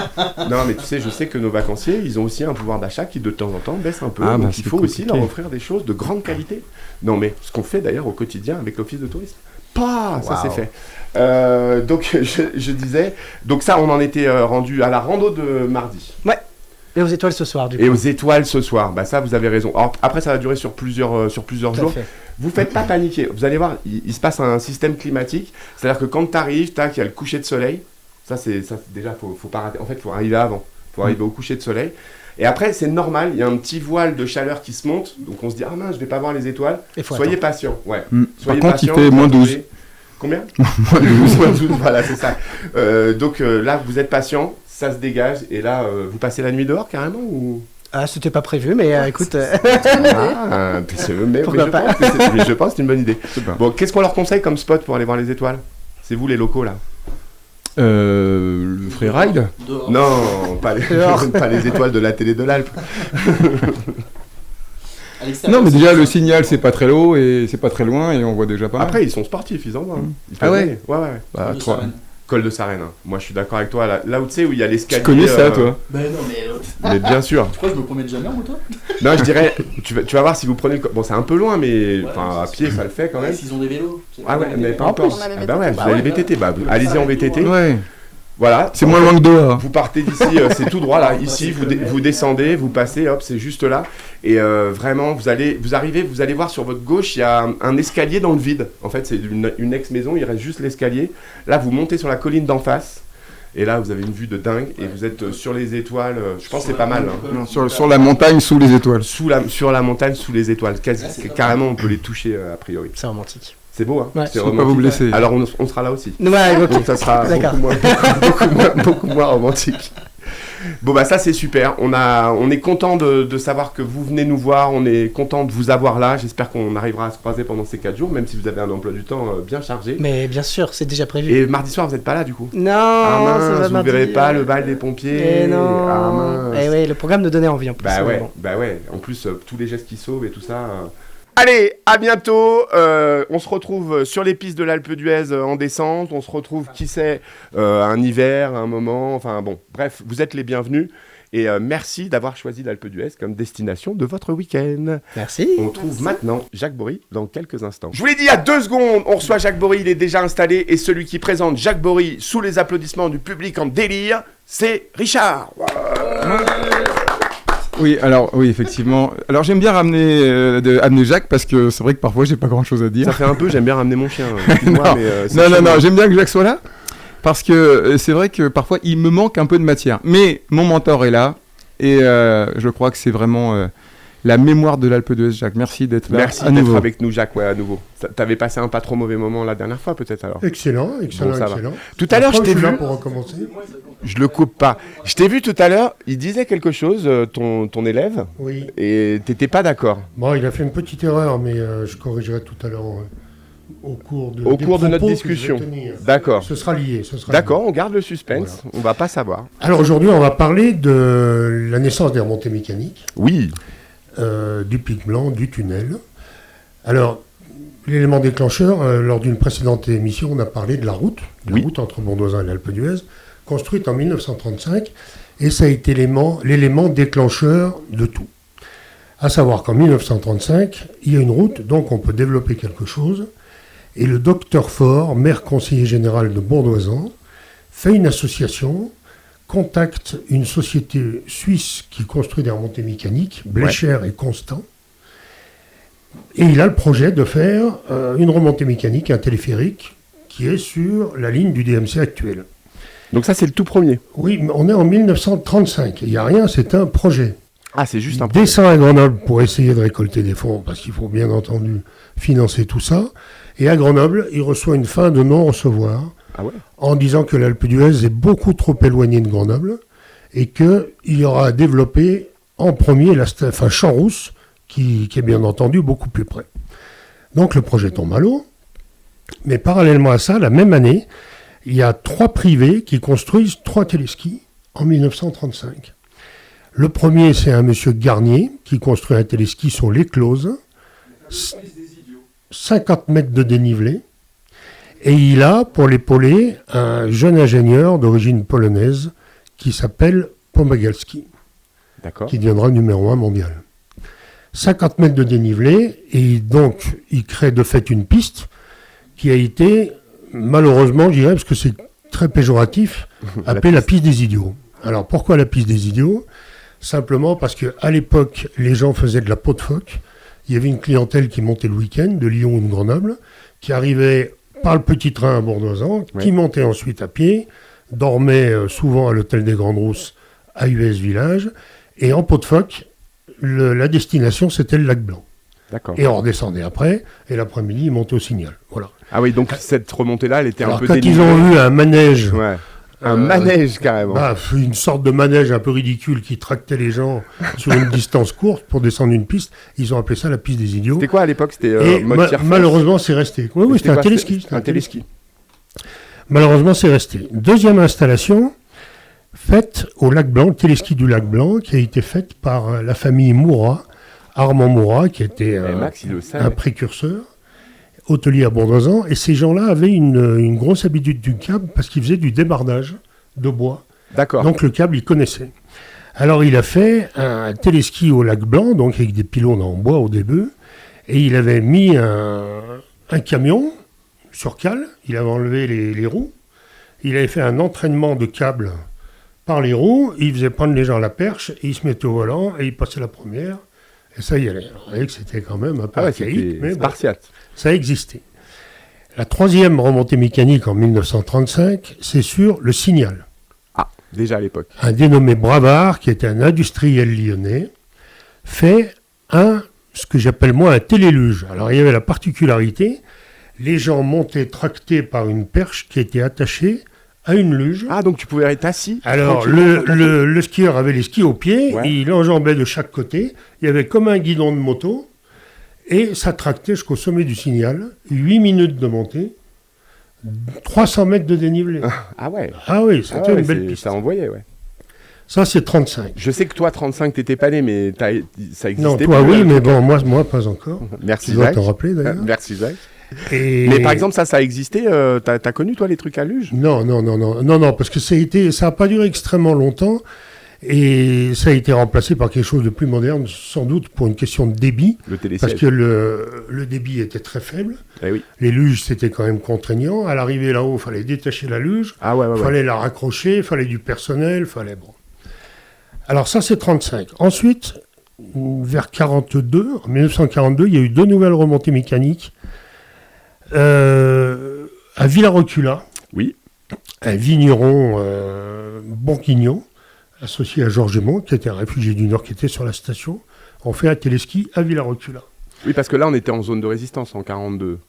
Non, mais tu sais, je sais que nos vacanciers, ils ont aussi un pouvoir d'achat qui, de temps en temps, baisse un peu. Donc, il faut aussi leur offrir des choses de grande qualité. Non, mais ce qu'on fait d'ailleurs au quotidien avec l'Office de tourisme. Ça c'est fait. Donc je disais, donc ça on en était rendu à la rando de mardi. Ouais. Et aux étoiles ce soir du coup. Et aux étoiles ce soir, ça vous avez raison. Alors, après ça va durer sur plusieurs jours. Vous faites pas paniquer. Vous allez voir, il se passe un système climatique. C'est-à-dire que quand tu arrives, il y a le coucher de soleil. Ça déjà faut pas rater. En fait, faut arriver avant. Faut arriver au coucher de soleil. Et après, c'est normal, il y a un petit voile de chaleur qui se monte, donc on se dit, ah mince, je vais pas voir les étoiles. Soyez patient, ouais. Par contre, il fait moins 12. Combien? Moins 12. Moins 12, voilà, c'est ça. Donc là, vous êtes patient, ça se dégage, et là, vous passez la nuit dehors carrément ou... Ah, c'était pas prévu, mais écoute... mais je pense que c'est une bonne idée. Bon, qu'est-ce qu'on leur conseille comme spot pour aller voir les étoiles? C'est vous les locaux, là? Le freeride? Non, pas les étoiles de la télé de l'Alpe. Non, mais déjà le signal c'est pas très haut et c'est pas très loin et on voit déjà pas mal. Après ils sont sportifs, ils en voient. Ah ouais? Ouais. Col de Sarenne. Moi je suis d'accord avec toi. Là où tu sais où il y a l'escalier. Tu connais ça toi? Ben non mais... Mais bien sûr. Tu crois que je me promène jamais en moto? Non, je dirais, tu vas voir si vous prenez le... Bon, c'est un peu loin, mais à pied ça le fait quand même. S'ils ont des vélos. Ah ouais, mais pas encore. Bah ouais, vous avez les VTT. Allez-y en VTT. Ouais. Voilà. C'est moins loin que Doha. Vous partez d'ici, c'est tout droit là. Ici, vous descendez, vous passez, hop, c'est juste là. Et vraiment, vous allez voir sur votre gauche, il y a un escalier dans le vide. En fait, c'est une ex-maison, il reste juste l'escalier. Là, vous montez sur la colline d'en face. Et là, vous avez une vue de dingue. Et vous êtes sur les étoiles. Je pense que c'est pas mal. Non, sur la montagne sous les étoiles. Sur la montagne sous les étoiles. Carrément, on peut les toucher a priori. C'est romantique. C'est beau, hein? Ouais. C'est faut pas vous blesser. Alors on sera là aussi. Ouais, ok. Donc ça sera beaucoup moins romantique. Bon ça c'est super. On est content de savoir que vous venez nous voir. On est content de vous avoir là. J'espère qu'on arrivera à se croiser pendant ces 4 jours, même si vous avez un emploi du temps bien chargé. Mais bien sûr, c'est déjà prévu. Et mardi soir vous n'êtes pas là du coup? Non, mince, ça va vous verrez pas le bal des pompiers. Et non. Ah mince. Et ouais, le programme nous donnait envie en plus. Bah ouais. En plus tous les gestes qui sauvent et tout ça. Allez, à bientôt. On se retrouve sur les pistes de l'Alpe d'Huez en descente. On se retrouve, qui sait, un hiver, un moment. Enfin bon, bref, vous êtes les bienvenus. Et merci d'avoir choisi l'Alpe d'Huez comme destination de votre week-end. Merci. On trouve maintenant Jacques Bory dans quelques instants. Je vous l'ai dit il y a 2 secondes, on reçoit Jacques Bory, il est déjà installé. Et celui qui présente Jacques Bory sous les applaudissements du public en délire, c'est Richard. Oui, effectivement. Alors j'aime bien amener Jacques parce que c'est vrai que parfois j'ai pas grand chose à dire. Ça fait un peu, j'aime bien ramener mon chien. Non, j'aime bien que Jacques soit là parce que c'est vrai que parfois il me manque un peu de matière. Mais mon mentor est là et je crois que c'est vraiment la mémoire de l'Alpe d'Huez, Jacques. Merci d'être là. Merci d'être avec nous, Jacques, à nouveau. T'avais passé un pas trop mauvais moment la dernière fois, peut-être alors. Excellent. Tout à l'heure, je t'ai vu. Pour recommencer. Je le coupe pas. Je t'ai vu tout à l'heure, il disait quelque chose, ton élève. Oui. Et t'étais pas d'accord. Bon, il a fait une petite erreur, mais je corrigerai tout à l'heure au cours de notre discussion. D'accord. Ce sera lié. D'accord, on garde le suspense. Voilà. On va pas savoir. Alors aujourd'hui, on va parler de la naissance des remontées mécaniques. Oui. Du pic blanc, du tunnel. Alors, l'élément déclencheur, lors d'une précédente émission, on a parlé de la route entre Bondoisin et l'Alpe d'Huez, construite en 1935, et ça a été l'élément déclencheur de tout. À savoir qu'en 1935, il y a une route, donc on peut développer quelque chose, et le docteur Faure, maire conseiller général de Bondoisin, fait une association contacte une société suisse qui construit des remontées mécaniques, Blecher et Constant. Et il a le projet de faire une remontée mécanique, un téléphérique, qui est sur la ligne du DMC actuel. Donc ça, c'est le tout premier. Oui, mais on est en 1935. Il n'y a rien, c'est un projet. Ah, c'est juste un Il projet. descend à Grenoble pour essayer de récolter des fonds, parce qu'il faut bien entendu financer tout ça. Et à Grenoble, il reçoit une fin de non-recevoir, en disant que l'Alpe d'Huez est beaucoup trop éloignée de Grenoble, et qu'il y aura à développer en premier Champs-Rousse, qui est bien entendu beaucoup plus près. Donc le projet tombe à l'eau. Mais parallèlement à ça, la même année, il y a 3 privés qui construisent 3 téléskis en 1935. Le premier, c'est un monsieur Garnier qui construit un téléski sur l'Éclose, 50 mètres de dénivelé. Et il a, pour l'épauler, un jeune ingénieur d'origine polonaise qui s'appelle Pomagalski, qui deviendra numéro 1 mondial. 50 mètres de dénivelé, et donc il crée de fait une piste qui a été, malheureusement, je dirais, parce que c'est très péjoratif, appelée la piste des idiots. Alors pourquoi la piste des idiots ? Simplement parce qu'à l'époque, les gens faisaient de la peau de phoque. Il y avait une clientèle qui montait le week-end, de Lyon ou de Grenoble, qui arrivait par le petit train à Bourdoisan, qui montait ensuite à pied, dormait souvent à l'hôtel des Grandes Rousses à US Village, et en peau de phoque, la destination, c'était le lac Blanc. D'accord. Et on redescendait après, et l'après-midi, ils montaient au Signal. Voilà. Ah oui, donc cette remontée-là, elle était Alors, un peu quand dénivelée. ils ont vu un manège... Un manège, carrément. Une sorte de manège un peu ridicule qui tractait les gens sur une distance courte pour descendre une piste, ils ont appelé ça la piste des idiots. C'était quoi à l'époque ? C'était mode tire-flèche ? Malheureusement, c'est resté. Oui, c'était un téléski. Un téléski. Malheureusement, c'est resté. Deuxième installation, faite au lac Blanc, le téléski du lac Blanc, qui a été faite par la famille Mourat, Armand Mourat, qui était un précurseur, hôtelier à Bourdoisan, et ces gens-là avaient une grosse habitude du câble parce qu'ils faisaient du débardage de bois. D'accord. Donc le câble, ils connaissaient. Alors il a fait un téléski au lac Blanc, donc avec des pylônes en bois au début, et il avait mis un camion sur cale, il avait enlevé les roues, il avait fait un entraînement de câble par les roues, il faisait prendre les gens à la perche, et il se mettait au volant, et il passait la première, et ça y allait. Alors, vous voyez que c'était quand même un peu archaïque, mais spartiate. Bon, ça existait. La troisième remontée mécanique en 1935, c'est sur le Signal. Ah, déjà à l'époque. Un dénommé Bravard, qui était un industriel lyonnais, fait ce que j'appelle moi un téléluge. Alors il y avait la particularité, les gens montaient tractés par une perche qui était attachée à une luge. Ah, donc tu pouvais être assis. Alors le skieur avait les skis au pied, il enjambait de chaque côté, il y avait comme un guidon de moto, et ça tractait jusqu'au sommet du Signal, 8 minutes de montée, 300 mètres de dénivelé. Ah ouais. Ah oui, c'était une belle piste. Ça envoyait, ouais. Ça, c'est 35. Je sais que toi, 35, t'étais pas né, mais ça existait. Non, toi, oui, mais bon, moi, pas encore. Merci, tu dois Jacques. te rappeler, d'ailleurs. Merci, Jacques. Et... Mais par exemple, ça existait. T'as connu, toi, les trucs à luge ? Non, parce que ça n'a pas duré extrêmement longtemps. Et ça a été remplacé par quelque chose de plus moderne, sans doute pour une question de débit. Le télésiège. Parce que le débit était très faible. Eh oui. Les luges, c'était quand même contraignant. À l'arrivée là-haut, il fallait détacher la luge. Ah ouais, fallait la raccrocher, il fallait du personnel, fallait... Bon. Alors ça, c'est 35. Ensuite, vers 42, en 1942, il y a eu 2 nouvelles remontées mécaniques. À Villarocula, un vigneron bourguignon, associé à Georges Mont, qui était un réfugié du Nord, qui était sur la station, ont fait un téléski à Villarocula. Oui, parce que là, on était en zone de résistance en 42.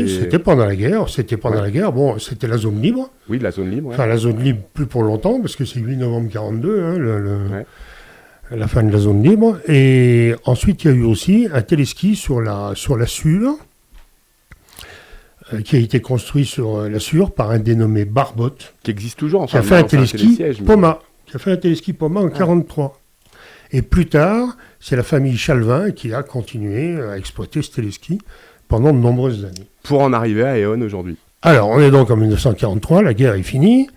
C'était pendant la guerre. Bon, c'était la zone libre. Oui, la zone libre. Ouais. Enfin, la zone libre plus pour longtemps, parce que c'est 8 novembre 42, la fin de la zone libre. Et ensuite, il y a eu aussi un téléski sur la Sûre, qui a été construit sur la Sûre par un dénommé Barbotte. Qui existe toujours, qui a fait un téléski Poma. Qui a fait un téléski Poma en 1943. Et plus tard, c'est la famille Chalvin qui a continué à exploiter ce téléski pendant de nombreuses années. Pour en arriver à Eon aujourd'hui. Alors, on est donc en 1943, la guerre est finie.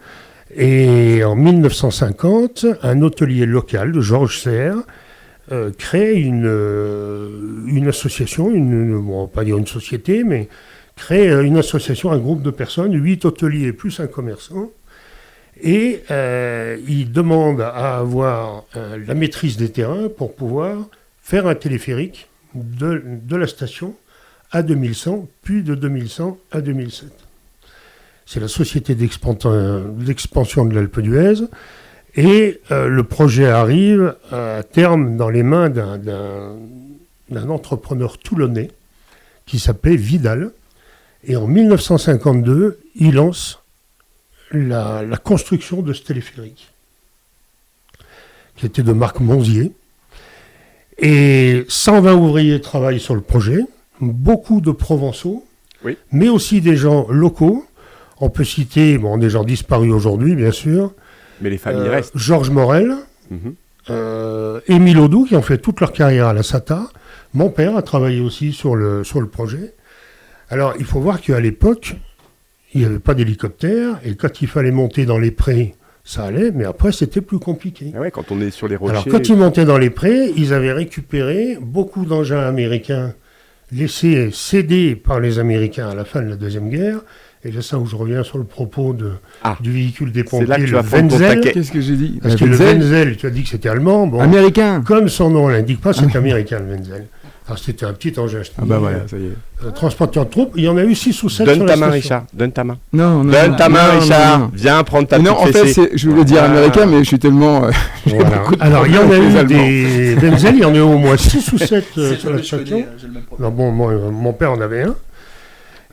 Et en 1950, un hôtelier local de Georges Serre crée une association, on va pas dire une société, mais crée une association, un groupe de personnes, 8 hôteliers plus un commerçant. Et il demande à avoir la maîtrise des terrains pour pouvoir faire un téléphérique de la station à 2100, puis de 2100 à 2007. C'est la société d'expansion de l'Alpe d'Huez. Et le projet arrive à terme dans les mains d'un entrepreneur toulonnais qui s'appelait Vidal. Et en 1952, il lance la construction de ce téléphérique, qui était de Marc Monzier. Et 120 ouvriers travaillent sur le projet, beaucoup de Provençaux, mais aussi des gens locaux. On peut citer des gens disparus aujourd'hui, bien sûr. Mais les familles restent. Georges Morel, Émile Audou, qui ont fait toute leur carrière à la SATA. Mon père a travaillé aussi sur le projet. Alors, il faut voir qu'à l'époque, il n'y avait pas d'hélicoptère, et quand il fallait monter dans les prés, ça allait, mais après, c'était plus compliqué. Ah ouais, quand on est sur les rochers... Alors, quand ils montaient dans les prés, ils avaient récupéré beaucoup d'engins américains laissés cédés par les Américains à la fin de la Deuxième Guerre. Et c'est ça où je reviens sur le propos du véhicule des pompiers, le Wenzel. Qu'est-ce que j'ai dit? Parce que le Wenzel, tu as dit que c'était allemand. Bon, américain. Comme son nom l'indique pas, c'est américain, le Wenzel. Alors c'était un petit engin. Ah bah voilà, ça y est. Transporteur de troupes, il y en a eu 6 ou 7 Donne sur ta la main, station. Richard. Donne ta main. Non, Donne ta main, Richard. Non. Viens prendre ta non, petite en fait, fessée. je voulais dire américain, mais je suis tellement... Voilà. Alors, il y en a eu des Wenzel, il y en a eu au moins 6 ou 7 sur la station. Non, bon, mon père en avait un.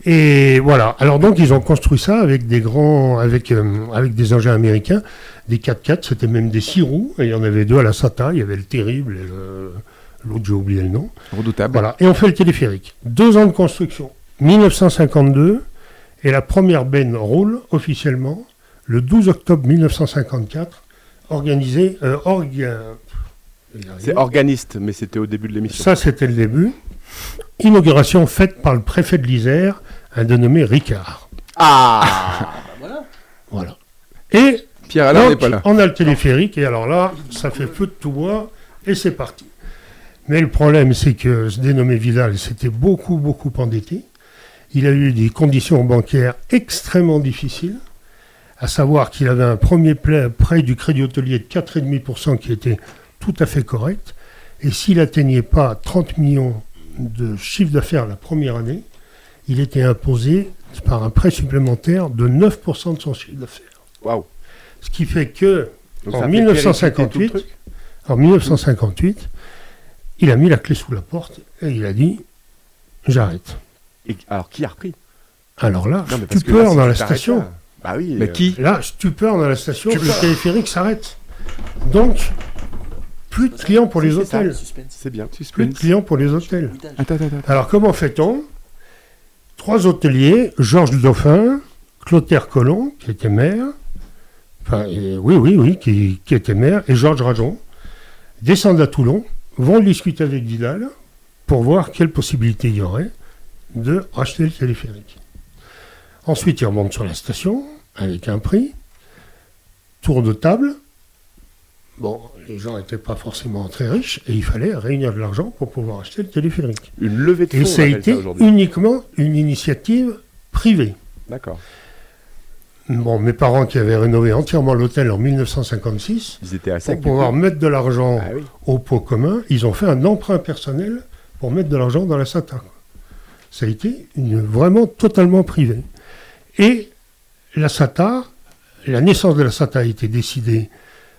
Et voilà. Alors donc, ils ont construit ça avec des des engins américains, des 4x4, c'était même des 6 roues, et il y en avait 2 à la SATA, il y avait le Terrible et l'autre, j'ai oublié le nom. Redoutable. Voilà. Et on fait le téléphérique. 2 ans de construction. 1952, et la première benne roule officiellement le 12 octobre 1954, c'est organiste, mais c'était au début de l'émission. Ça, c'était le début. Inauguration faite par le préfet de l'Isère, un dénommé Ricard. Ah Voilà. Et Pierre-Alain n'est pas là. On a le téléphérique, et alors là, ça fait feu de tout bois, et c'est parti. Mais le problème, c'est que ce dénommé Vidal s'était beaucoup endetté. Il a eu des conditions bancaires extrêmement difficiles, à savoir qu'il avait un premier prêt du Crédit Hôtelier de 4,5% qui était tout à fait correct, et s'il n'atteignait pas 30 millions de chiffre d'affaires la première année, il était imposé par un prêt supplémentaire de 9% de son chiffre d'affaires. Waouh! Ce qui fait que en 1958, il a mis la clé sous la porte et il a dit j'arrête. Et alors qui a repris? Alors là, stupeur dans la station. Bah oui. Mais qui? Là, stupeur dans la station, le téléphérique s'arrête. Donc, plus de clients pour les hôtels. C'est bien. Plus de clients pour les hôtels. Attends. Alors, comment fait-on? 3 hôteliers, Georges Dauphin, Clotaire Collomb, qui était maire, qui était maire, et Georges Rajon, descendent à Toulon, vont discuter avec Vidal pour voir quelle possibilité il y aurait de racheter le téléphérique. Ensuite, ils remontent sur la station avec un prix, tour de table. Bon, les gens n'étaient pas forcément très riches et il fallait réunir de l'argent pour pouvoir acheter le téléphérique. Une levée de fonds. Et ça a été uniquement une initiative privée. D'accord. Bon, mes parents qui avaient rénové entièrement l'hôtel en 1956, ils étaient à pour pouvoir mettre de l'argent au pot commun, ils ont fait un emprunt personnel pour mettre de l'argent dans la SATA. Ça a été vraiment totalement privé. Et la SATA, la naissance de la SATA a été décidée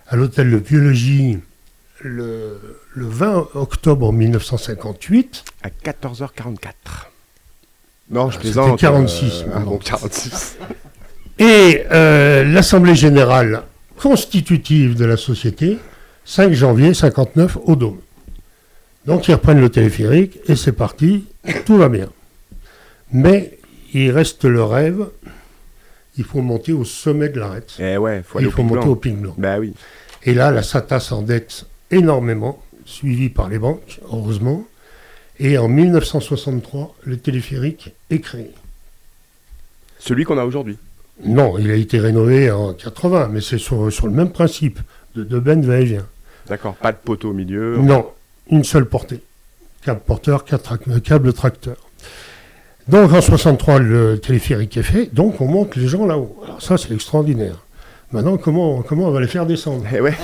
à l'hôtel de Vieux-Logis le 20 octobre 1958. À 14h44. Non, je plaisante. C'était 46. Bon, 46. Et l'Assemblée Générale constitutive de la société, 5 janvier 59 au Dôme. Donc ils reprennent le téléphérique et c'est parti, tout va bien. Mais il reste le rêve, il faut monter au sommet de l'arête. Eh ouais, il faut monter au Pic Blanc. Bah oui. Et là, la SATA s'endette énormément, suivie par les banques, heureusement. Et en 1963, le téléphérique est créé. Celui qu'on a aujourd'hui? Non, il a été rénové en 80, mais c'est sur le même principe, de bennes va-et-vient. D'accord, pas de poteau au milieu? Non, une seule portée. Câble porteur, câble tracteur. Donc en 63, le téléphérique est fait, donc on monte les gens là-haut. Alors ça, c'est extraordinaire. Maintenant, comment on va les faire descendre? Ouais.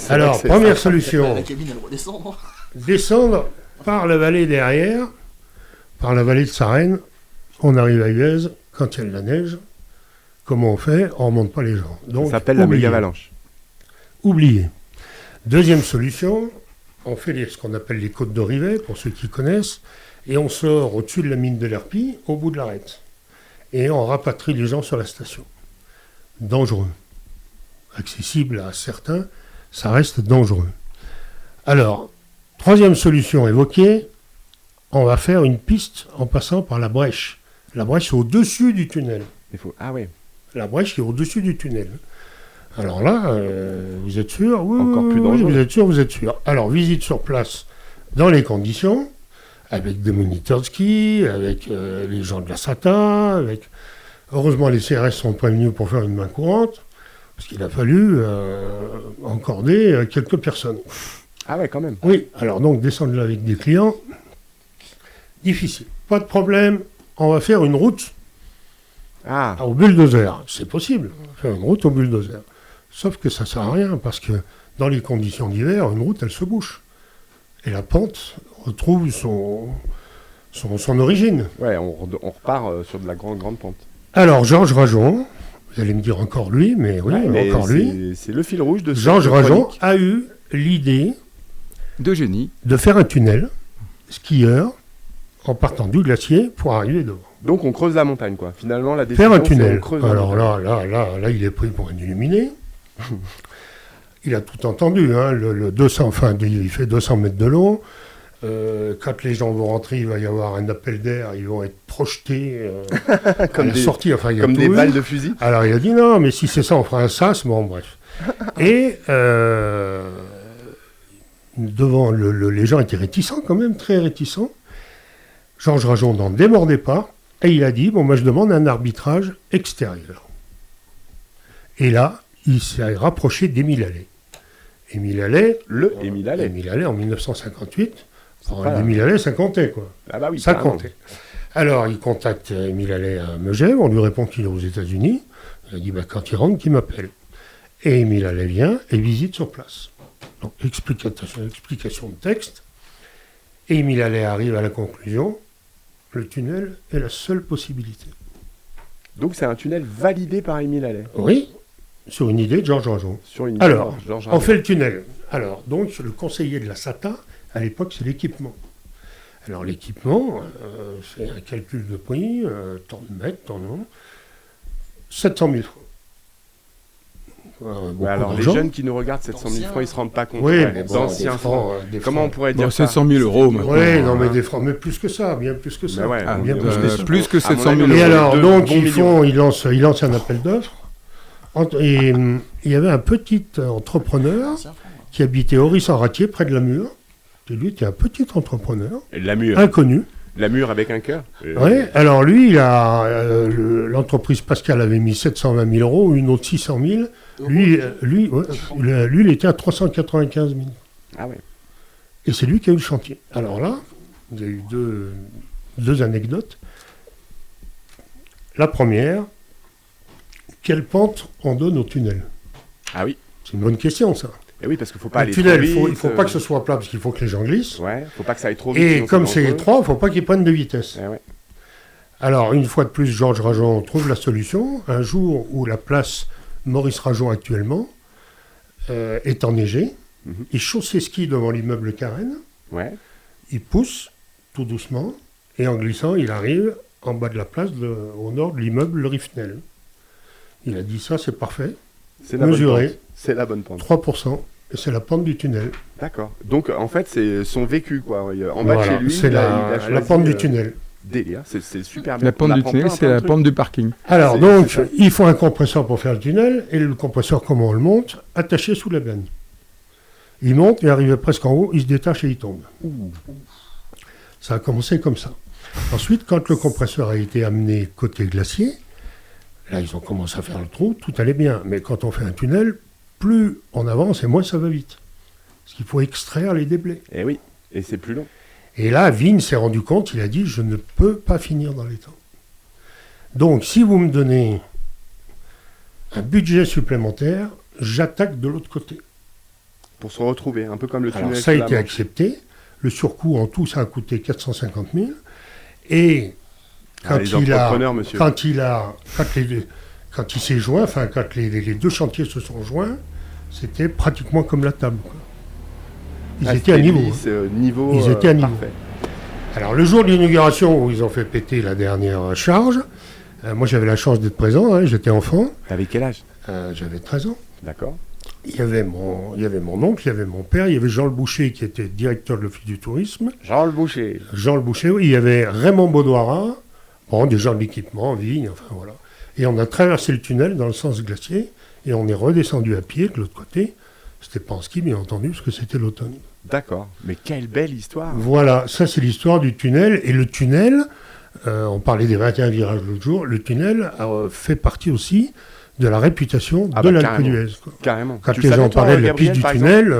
Alors, première solution, La cabine, elle redescend. descendre par la vallée derrière, par la vallée de Sarenne. On arrive à Uez, quand il y a de la neige. Comment on fait? On ne remonte pas les gens. Donc, Ça s'appelle la oubliez. méga-avalanche. Oubliez. Deuxième solution, on fait ce qu'on appelle les côtes d'Orivet, pour ceux qui connaissent, et on sort au-dessus de la mine de l'Herpie, au bout de l'arête. Et on rapatrie les gens sur la station. Dangereux. Accessible à certains, ça reste dangereux. Alors, troisième solution évoquée, on va faire une piste en passant par la brèche. La brèche est au-dessus du tunnel. Ah ouais. La brèche est au-dessus du tunnel. Alors là, vous êtes sûr? Oui, Encore plus oui, dangereux. vous êtes sûr. Alors, visite sur place dans les conditions, avec des moniteurs de ski, avec les gens de la SATA, avec... Heureusement, les CRS sont prévenus pour faire une main courante, parce qu'il a fallu encorder quelques personnes. Ah ouais, quand même. Oui, alors donc, descendre là avec des clients, difficile. Pas de problème, on va faire une route au bulldozer. C'est possible, faire une route au bulldozer. Sauf que ça sert à rien, parce que dans les conditions d'hiver, une route, elle se bouche. Et la pente retrouve son origine. Ouais, on repart sur de la grande pente. Alors, Georges Rajon, vous allez me dire encore lui, mais oui, Ouais, encore lui. C'est le fil rouge de Georges cette Rajon chronique. a eu l'idée de génie de faire un tunnel skieur en partant du glacier pour arriver devant. Donc on creuse la montagne, quoi. Finalement, la Faire décision, un c'est tunnel. on creuse la Alors montagne. là, il est pris pour un illuminé. Il a tout entendu, hein, le 200, enfin, il fait 200 mètres de long. Quand les gens vont rentrer, il va y avoir un appel d'air, ils vont être projetés Comme à la des- sortie. Enfin, il y a comme tout des eu. balles de fusil. Alors il a dit non, mais si c'est ça, on fera un sas. Bon, bref. Et devant les gens étaient réticents quand même, très réticents. Georges Rajon n'en démordait pas. Et il a dit, bon, moi je demande un arbitrage extérieur. Et là, il s'est rapproché d'Émile Allais. Émile Allais, Émile Allais. Émile Allais en 1958. Alors, pas- Émile Allais, ça comptait, quoi. Ah bah oui, ça carrément. comptait. Alors, il contacte Émile Allais à Megève, on lui répond qu'il est aux États-Unis. Il a dit, bah, quand il rentre, qu'il m'appelle. Et Émile Allais vient et visite sur place. Donc, explication de texte. Et Émile Allais arrive à la conclusion, le tunnel est la seule possibilité. Donc c'est un tunnel validé par Émile Allais. Oui, sur une idée de Georges Rajon. Sur une idée Alors, de Georges on Rajon. fait le tunnel. Alors, donc, le conseiller de la SATA, à l'époque, c'est l'équipement. Alors, l'équipement, c'est un calcul de prix, tant de mètres, tant de nom, 700 000 francs. Ouais, alors les jeunes qui nous regardent, 700 000 francs, ils se rendent pas compte. Oui, Ouais, mais bon, d'anciens des francs. des Comment on pourrait dire 700 000 euros maintenant. Oui, non, mais des francs, mais plus que ça, bien plus que ça. Mais ouais, bien plus que 700 000 Et euros. alors, Deux donc, bons millions. il lance un appel d'offres. Et il y avait un petit entrepreneur qui habitait Oris-en-Ratier, près de la Mure. Et lui était un petit entrepreneur, La mure. inconnu. La mure avec un cœur. Oui, alors lui, l'entreprise Pascal avait mis 720 000 euros, une autre 600 000. Lui, il était à 395 000. Ah ouais. Et c'est lui qui a eu le chantier. Alors là, il y a eu deux anecdotes. La première, quelle pente on donne au tunnel? Ah oui. C'est une bonne question, ça. Et oui, parce qu'il faut pas Le aller tunnel, trop vite. il faut pas que ce soit plat, parce qu'il faut que les gens glissent. Ouais, faut pas que ça aille trop vite. Et sinon comme c'est dangereux. étroit, il ne faut pas qu'ils prennent de vitesse. Ouais, ouais. Alors, une fois de plus, Georges Rajon trouve la solution. Un jour où la place Maurice Rajon actuellement est enneigée, il chausse ses skis devant l'immeuble Carène, Ouais. il pousse tout doucement, et en glissant, il arrive en bas de la place au nord de l'immeuble Le Rifnel. Il a dit ça, c'est parfait. C'est la bonne Mesuré, pente. C'est la bonne pente. 3%, et c'est la pente du tunnel. D'accord. Donc en fait, c'est son vécu, quoi. En bas de Voilà, chez lui, c'est il a la choisi, pente du tunnel. Délire, c'est super bien. La pente On du apprend tunnel, plein c'est de la trucs. pente du parking. Alors C'est donc, ça. il faut un compresseur pour faire le tunnel, et le compresseur, comment on le monte? Attaché sous la benne. Il monte, et arrivé presque en haut, il se détache et il tombe. Ça a commencé comme ça. Ensuite, quand le compresseur a été amené côté glacier, là, ils ont commencé à faire le trou, tout allait bien. Mais quand on fait un tunnel, plus on avance et moins ça va vite. Parce qu'il faut extraire les déblais. Et oui, et c'est plus long. Et là, Vigne s'est rendu compte, il a dit, je ne peux pas finir dans les temps. Donc, si vous me donnez un budget supplémentaire, j'attaque de l'autre côté. Pour se retrouver, un peu comme le tunnel. Alors ça a sous la été Manche. accepté. Le surcoût en tout, ça a coûté 450 000. Et quand les entrepreneurs, monsieur. quand il s'est joint, enfin quand les deux chantiers se sont joints, c'était pratiquement comme la table, quoi. Ils étaient à niveau. Ils étaient à niveau. Parfait. Alors le jour de l'inauguration où ils ont fait péter la dernière charge, moi j'avais la chance d'être présent, hein, j'étais enfant. T'avais quel âge? J'avais 13 ans. D'accord. Il y avait mon oncle, il y avait mon père, il y avait Jean Le Boucher qui était directeur de l'Office du tourisme. Jean Le Boucher, oui. Il y avait Raymond Baudouara, bon, des gens de l'équipement, Vigne, enfin voilà. Et on a traversé le tunnel dans le sens glacier et on est redescendu à pied de l'autre côté. C'était pas en ski, bien entendu, parce que c'était l'automne. D'accord. Mais quelle belle histoire. Voilà, ça c'est l'histoire du tunnel. Et le tunnel, on parlait des 21 virages l'autre jour, le tunnel fait partie aussi de la réputation de l'Alpe d'Huez. Carrément. Quand les gens parlaient de la piste du tunnel...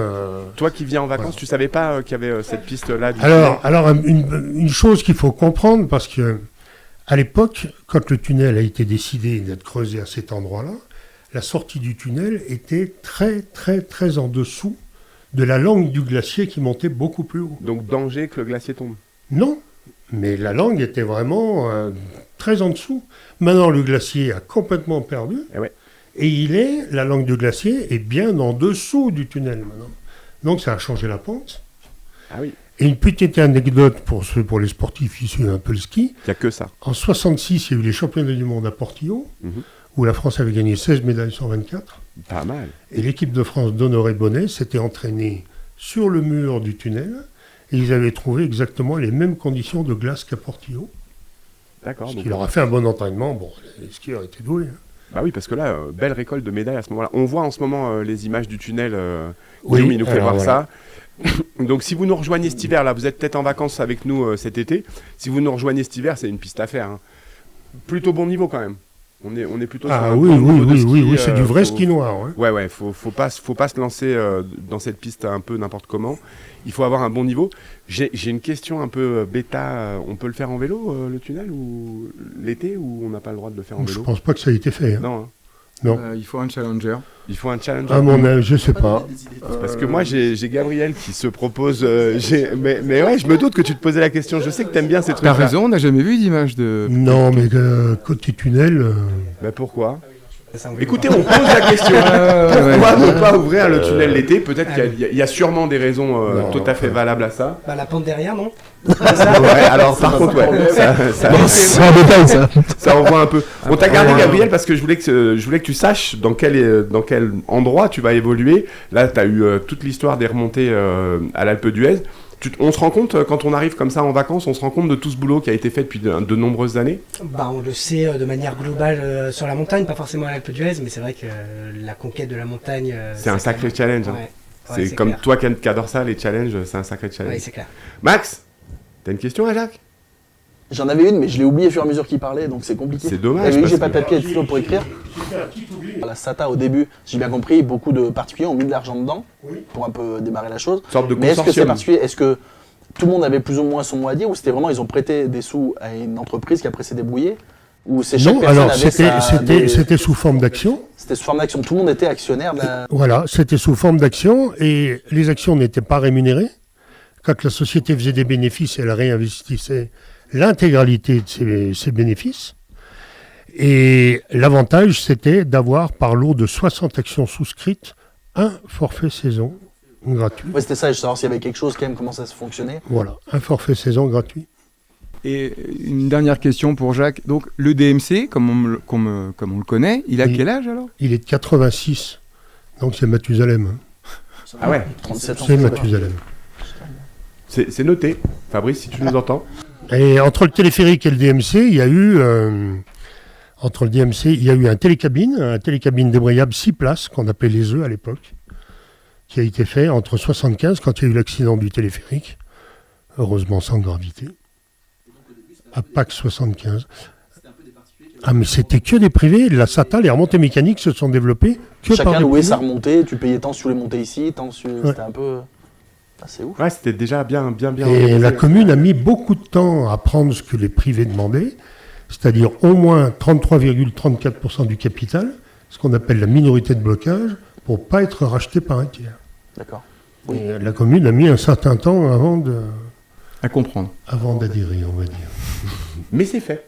Toi qui viens en vacances, tu savais pas qu'il y avait cette piste-là du Alors une chose qu'il faut comprendre, parce que à l'époque, quand le tunnel a été décidé d'être creusé à cet endroit-là, la sortie du tunnel était très très très en dessous de la langue du glacier qui montait beaucoup plus haut. Donc danger que le glacier tombe? Non, mais la langue était vraiment très en dessous. Maintenant, le glacier a complètement perdu. Et la langue du glacier est bien en dessous du tunnel maintenant. Donc ça a changé la pente. Ah oui. Et une petite anecdote pour les sportifs qui suivent un peu le ski. Il n'y a que ça. En 66, il y a eu les championnats du monde à Portillo, où la France avait gagné 16 médailles sur 24. Pas mal. Et l'équipe de France d'Honoré Bonnet s'était entraînée sur le mur du tunnel, et ils avaient trouvé exactement les mêmes conditions de glace qu'à Portillo. D'accord. Ce qui leur a fait un bon entraînement. Bon, les skieurs étaient doués. Hein. Bah oui, parce que là, belle récolte de médailles à ce moment-là. On voit en ce moment les images du tunnel. Oui, il nous fait voir voilà. ça. Donc si vous nous rejoignez cet hiver, là, vous êtes peut-être en vacances avec nous cet été. Si vous nous rejoignez cet hiver, c'est une piste à faire. Hein. Plutôt bon niveau quand même. On est plutôt sur un bon niveau de ski, oui, c'est du vrai ski noir. Hein. Ouais, faut pas se lancer dans cette piste un peu n'importe comment. Il faut avoir un bon niveau. J'ai une question un peu bêta. On peut le faire en vélo, le tunnel, ou l'été, ou on n'a pas le droit de le faire en vélo? Je pense pas que ça ait été fait. Hein. Non. Hein. Non. Il faut un challenger. Il faut un challenger. À mon avis, je sais pas. Parce que moi, j'ai Gabriel qui se propose. Mais ouais, je me doute que tu te posais la question. Je sais que t'aimes bien ces trucs. T'as raison, on n'a jamais vu d'image de. Non, mais côté tunnel. Bah pourquoi? Écoutez, on pose la question. Pourquoi ne pas ouvrir le tunnel l'été? Peut-être qu'il y a sûrement des raisons tout à fait valables à ça. Bah, la pente derrière, non? Ouais, alors par contre, ouais. C'est un détail, ça. Ça envoie un peu. On t'a gardé, Gabriel, parce que je voulais que tu saches dans quel endroit tu vas évoluer. Là, tu as eu toute l'histoire des remontées à l'Alpe d'Huez. On se rend compte, quand on arrive comme ça en vacances, on se rend compte de tout ce boulot qui a été fait depuis de nombreuses années? Bah, on le sait de manière globale sur la montagne, pas forcément à l'Alpe d'Huez, mais c'est vrai que la conquête de la montagne... c'est un sacré challenge. Hein. Ouais. C'est comme clair. toi qui adore ça, les challenges, c'est un sacré challenge. Oui, c'est clair. Max, t'as une question à Jacques? J'en avais une, mais je l'ai oublié au fur et à mesure qu'il parlait, donc c'est compliqué. C'est dommage. J'ai pas de papier et de stylo pour écrire. La SATA, au début, j'ai bien compris, beaucoup de particuliers ont mis de l'argent dedans pour un peu démarrer la chose. Une sorte de mais est-ce que c'est consortium. particulier? Est-ce que tout le monde avait plus ou moins son mot à dire, ou c'était vraiment ils ont prêté des sous à une entreprise qui après s'est débrouillée? Ou c'est chaque Non, personne alors avait c'était sous forme d'action. C'était sous forme d'action, tout le monde était actionnaire de la... Voilà, c'était sous forme d'action et les actions n'étaient pas rémunérées. Quand la société faisait des bénéfices, elle réinvestissait l'intégralité de ses bénéfices. Et l'avantage, c'était d'avoir par lot de 60 actions souscrites un forfait saison gratuit. Ouais, c'était ça, je veux savoir s'il y avait quelque chose quand même, comment ça se fonctionnait. Voilà, un forfait saison gratuit. Et une dernière question pour Jacques. Donc le DMC, comme on le connaît, il a quel âge alors? Il est de 86, donc c'est Mathusalem. Ah ouais, 37 ans. C'est Mathusalem. C'est noté. Fabrice, si tu nous entends. Et entre le téléphérique et le DMC, il y a eu... un télécabine débrayable 6 places, qu'on appelait les œufs à l'époque, qui a été fait entre 75, quand il y a eu l'accident du téléphérique, heureusement sans gravité, à Pâques 75. Ah, mais c'était que des privés. La SATA, les remontées mécaniques se sont développées que par Chacun des louait privés. sa remontée, tu payais tant si tu voulais monter ici, tant si... Ouais. C'était un peu... Ah, c'est ouf. Ouais, c'était déjà bien. Et la commune a mis beaucoup de temps à prendre ce que les privés demandaient, c'est-à-dire au moins 33,34% du capital, ce qu'on appelle la minorité de blocage, pour ne pas être racheté par un tiers. D'accord. Oui. La commune a mis un certain temps à comprendre. Avant d'adhérer, on va dire. Mais c'est fait.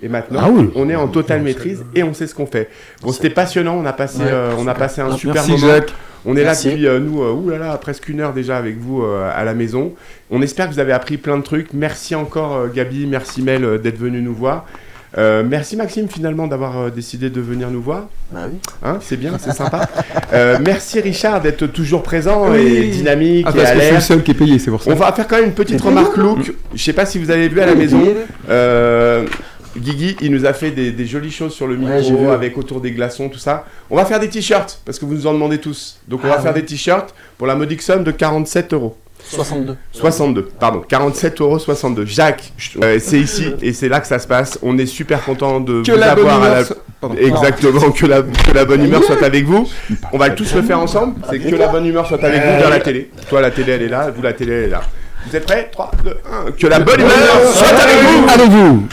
Et maintenant, on est en totale maîtrise et on sait ce qu'on fait. Bon, c'était passionnant, on a passé un super Merci, moment. Jacques. On est Merci. là depuis, presque 1 heure déjà avec vous à la maison. On espère que vous avez appris plein de trucs. Merci encore Gabi, merci Mel d'être venu nous voir. Merci Maxime finalement d'avoir décidé de venir nous voir. Bah oui. Hein, c'est bien, c'est sympa. Merci Richard d'être toujours présent Oui. et dynamique et Parce que c'est le alerte. seul qui est payé, c'est pour ça. On va faire quand même une petite remarque look. Je sais pas si vous avez vu à la maison. Guigui, il nous a fait des jolies choses sur le micro, avec autour des glaçons, tout ça. On va faire des t-shirts, parce que vous nous en demandez tous. Donc on va faire des t-shirts pour la modique somme de 47 €. 62, pardon, 47,62 €. Jacques, c'est ici et c'est là que ça se passe. On est super content de vous avoir à la... Exactement, que la bonne humeur soit avec vous. On va tous le faire ensemble. C'est que la bonne humeur soit avec vous vers la télé. Toi, la télé, elle est là. Vous, la télé, elle est là. Vous êtes prêts 3, 2, 1. Que la bonne humeur soit avec vous. Avec vous.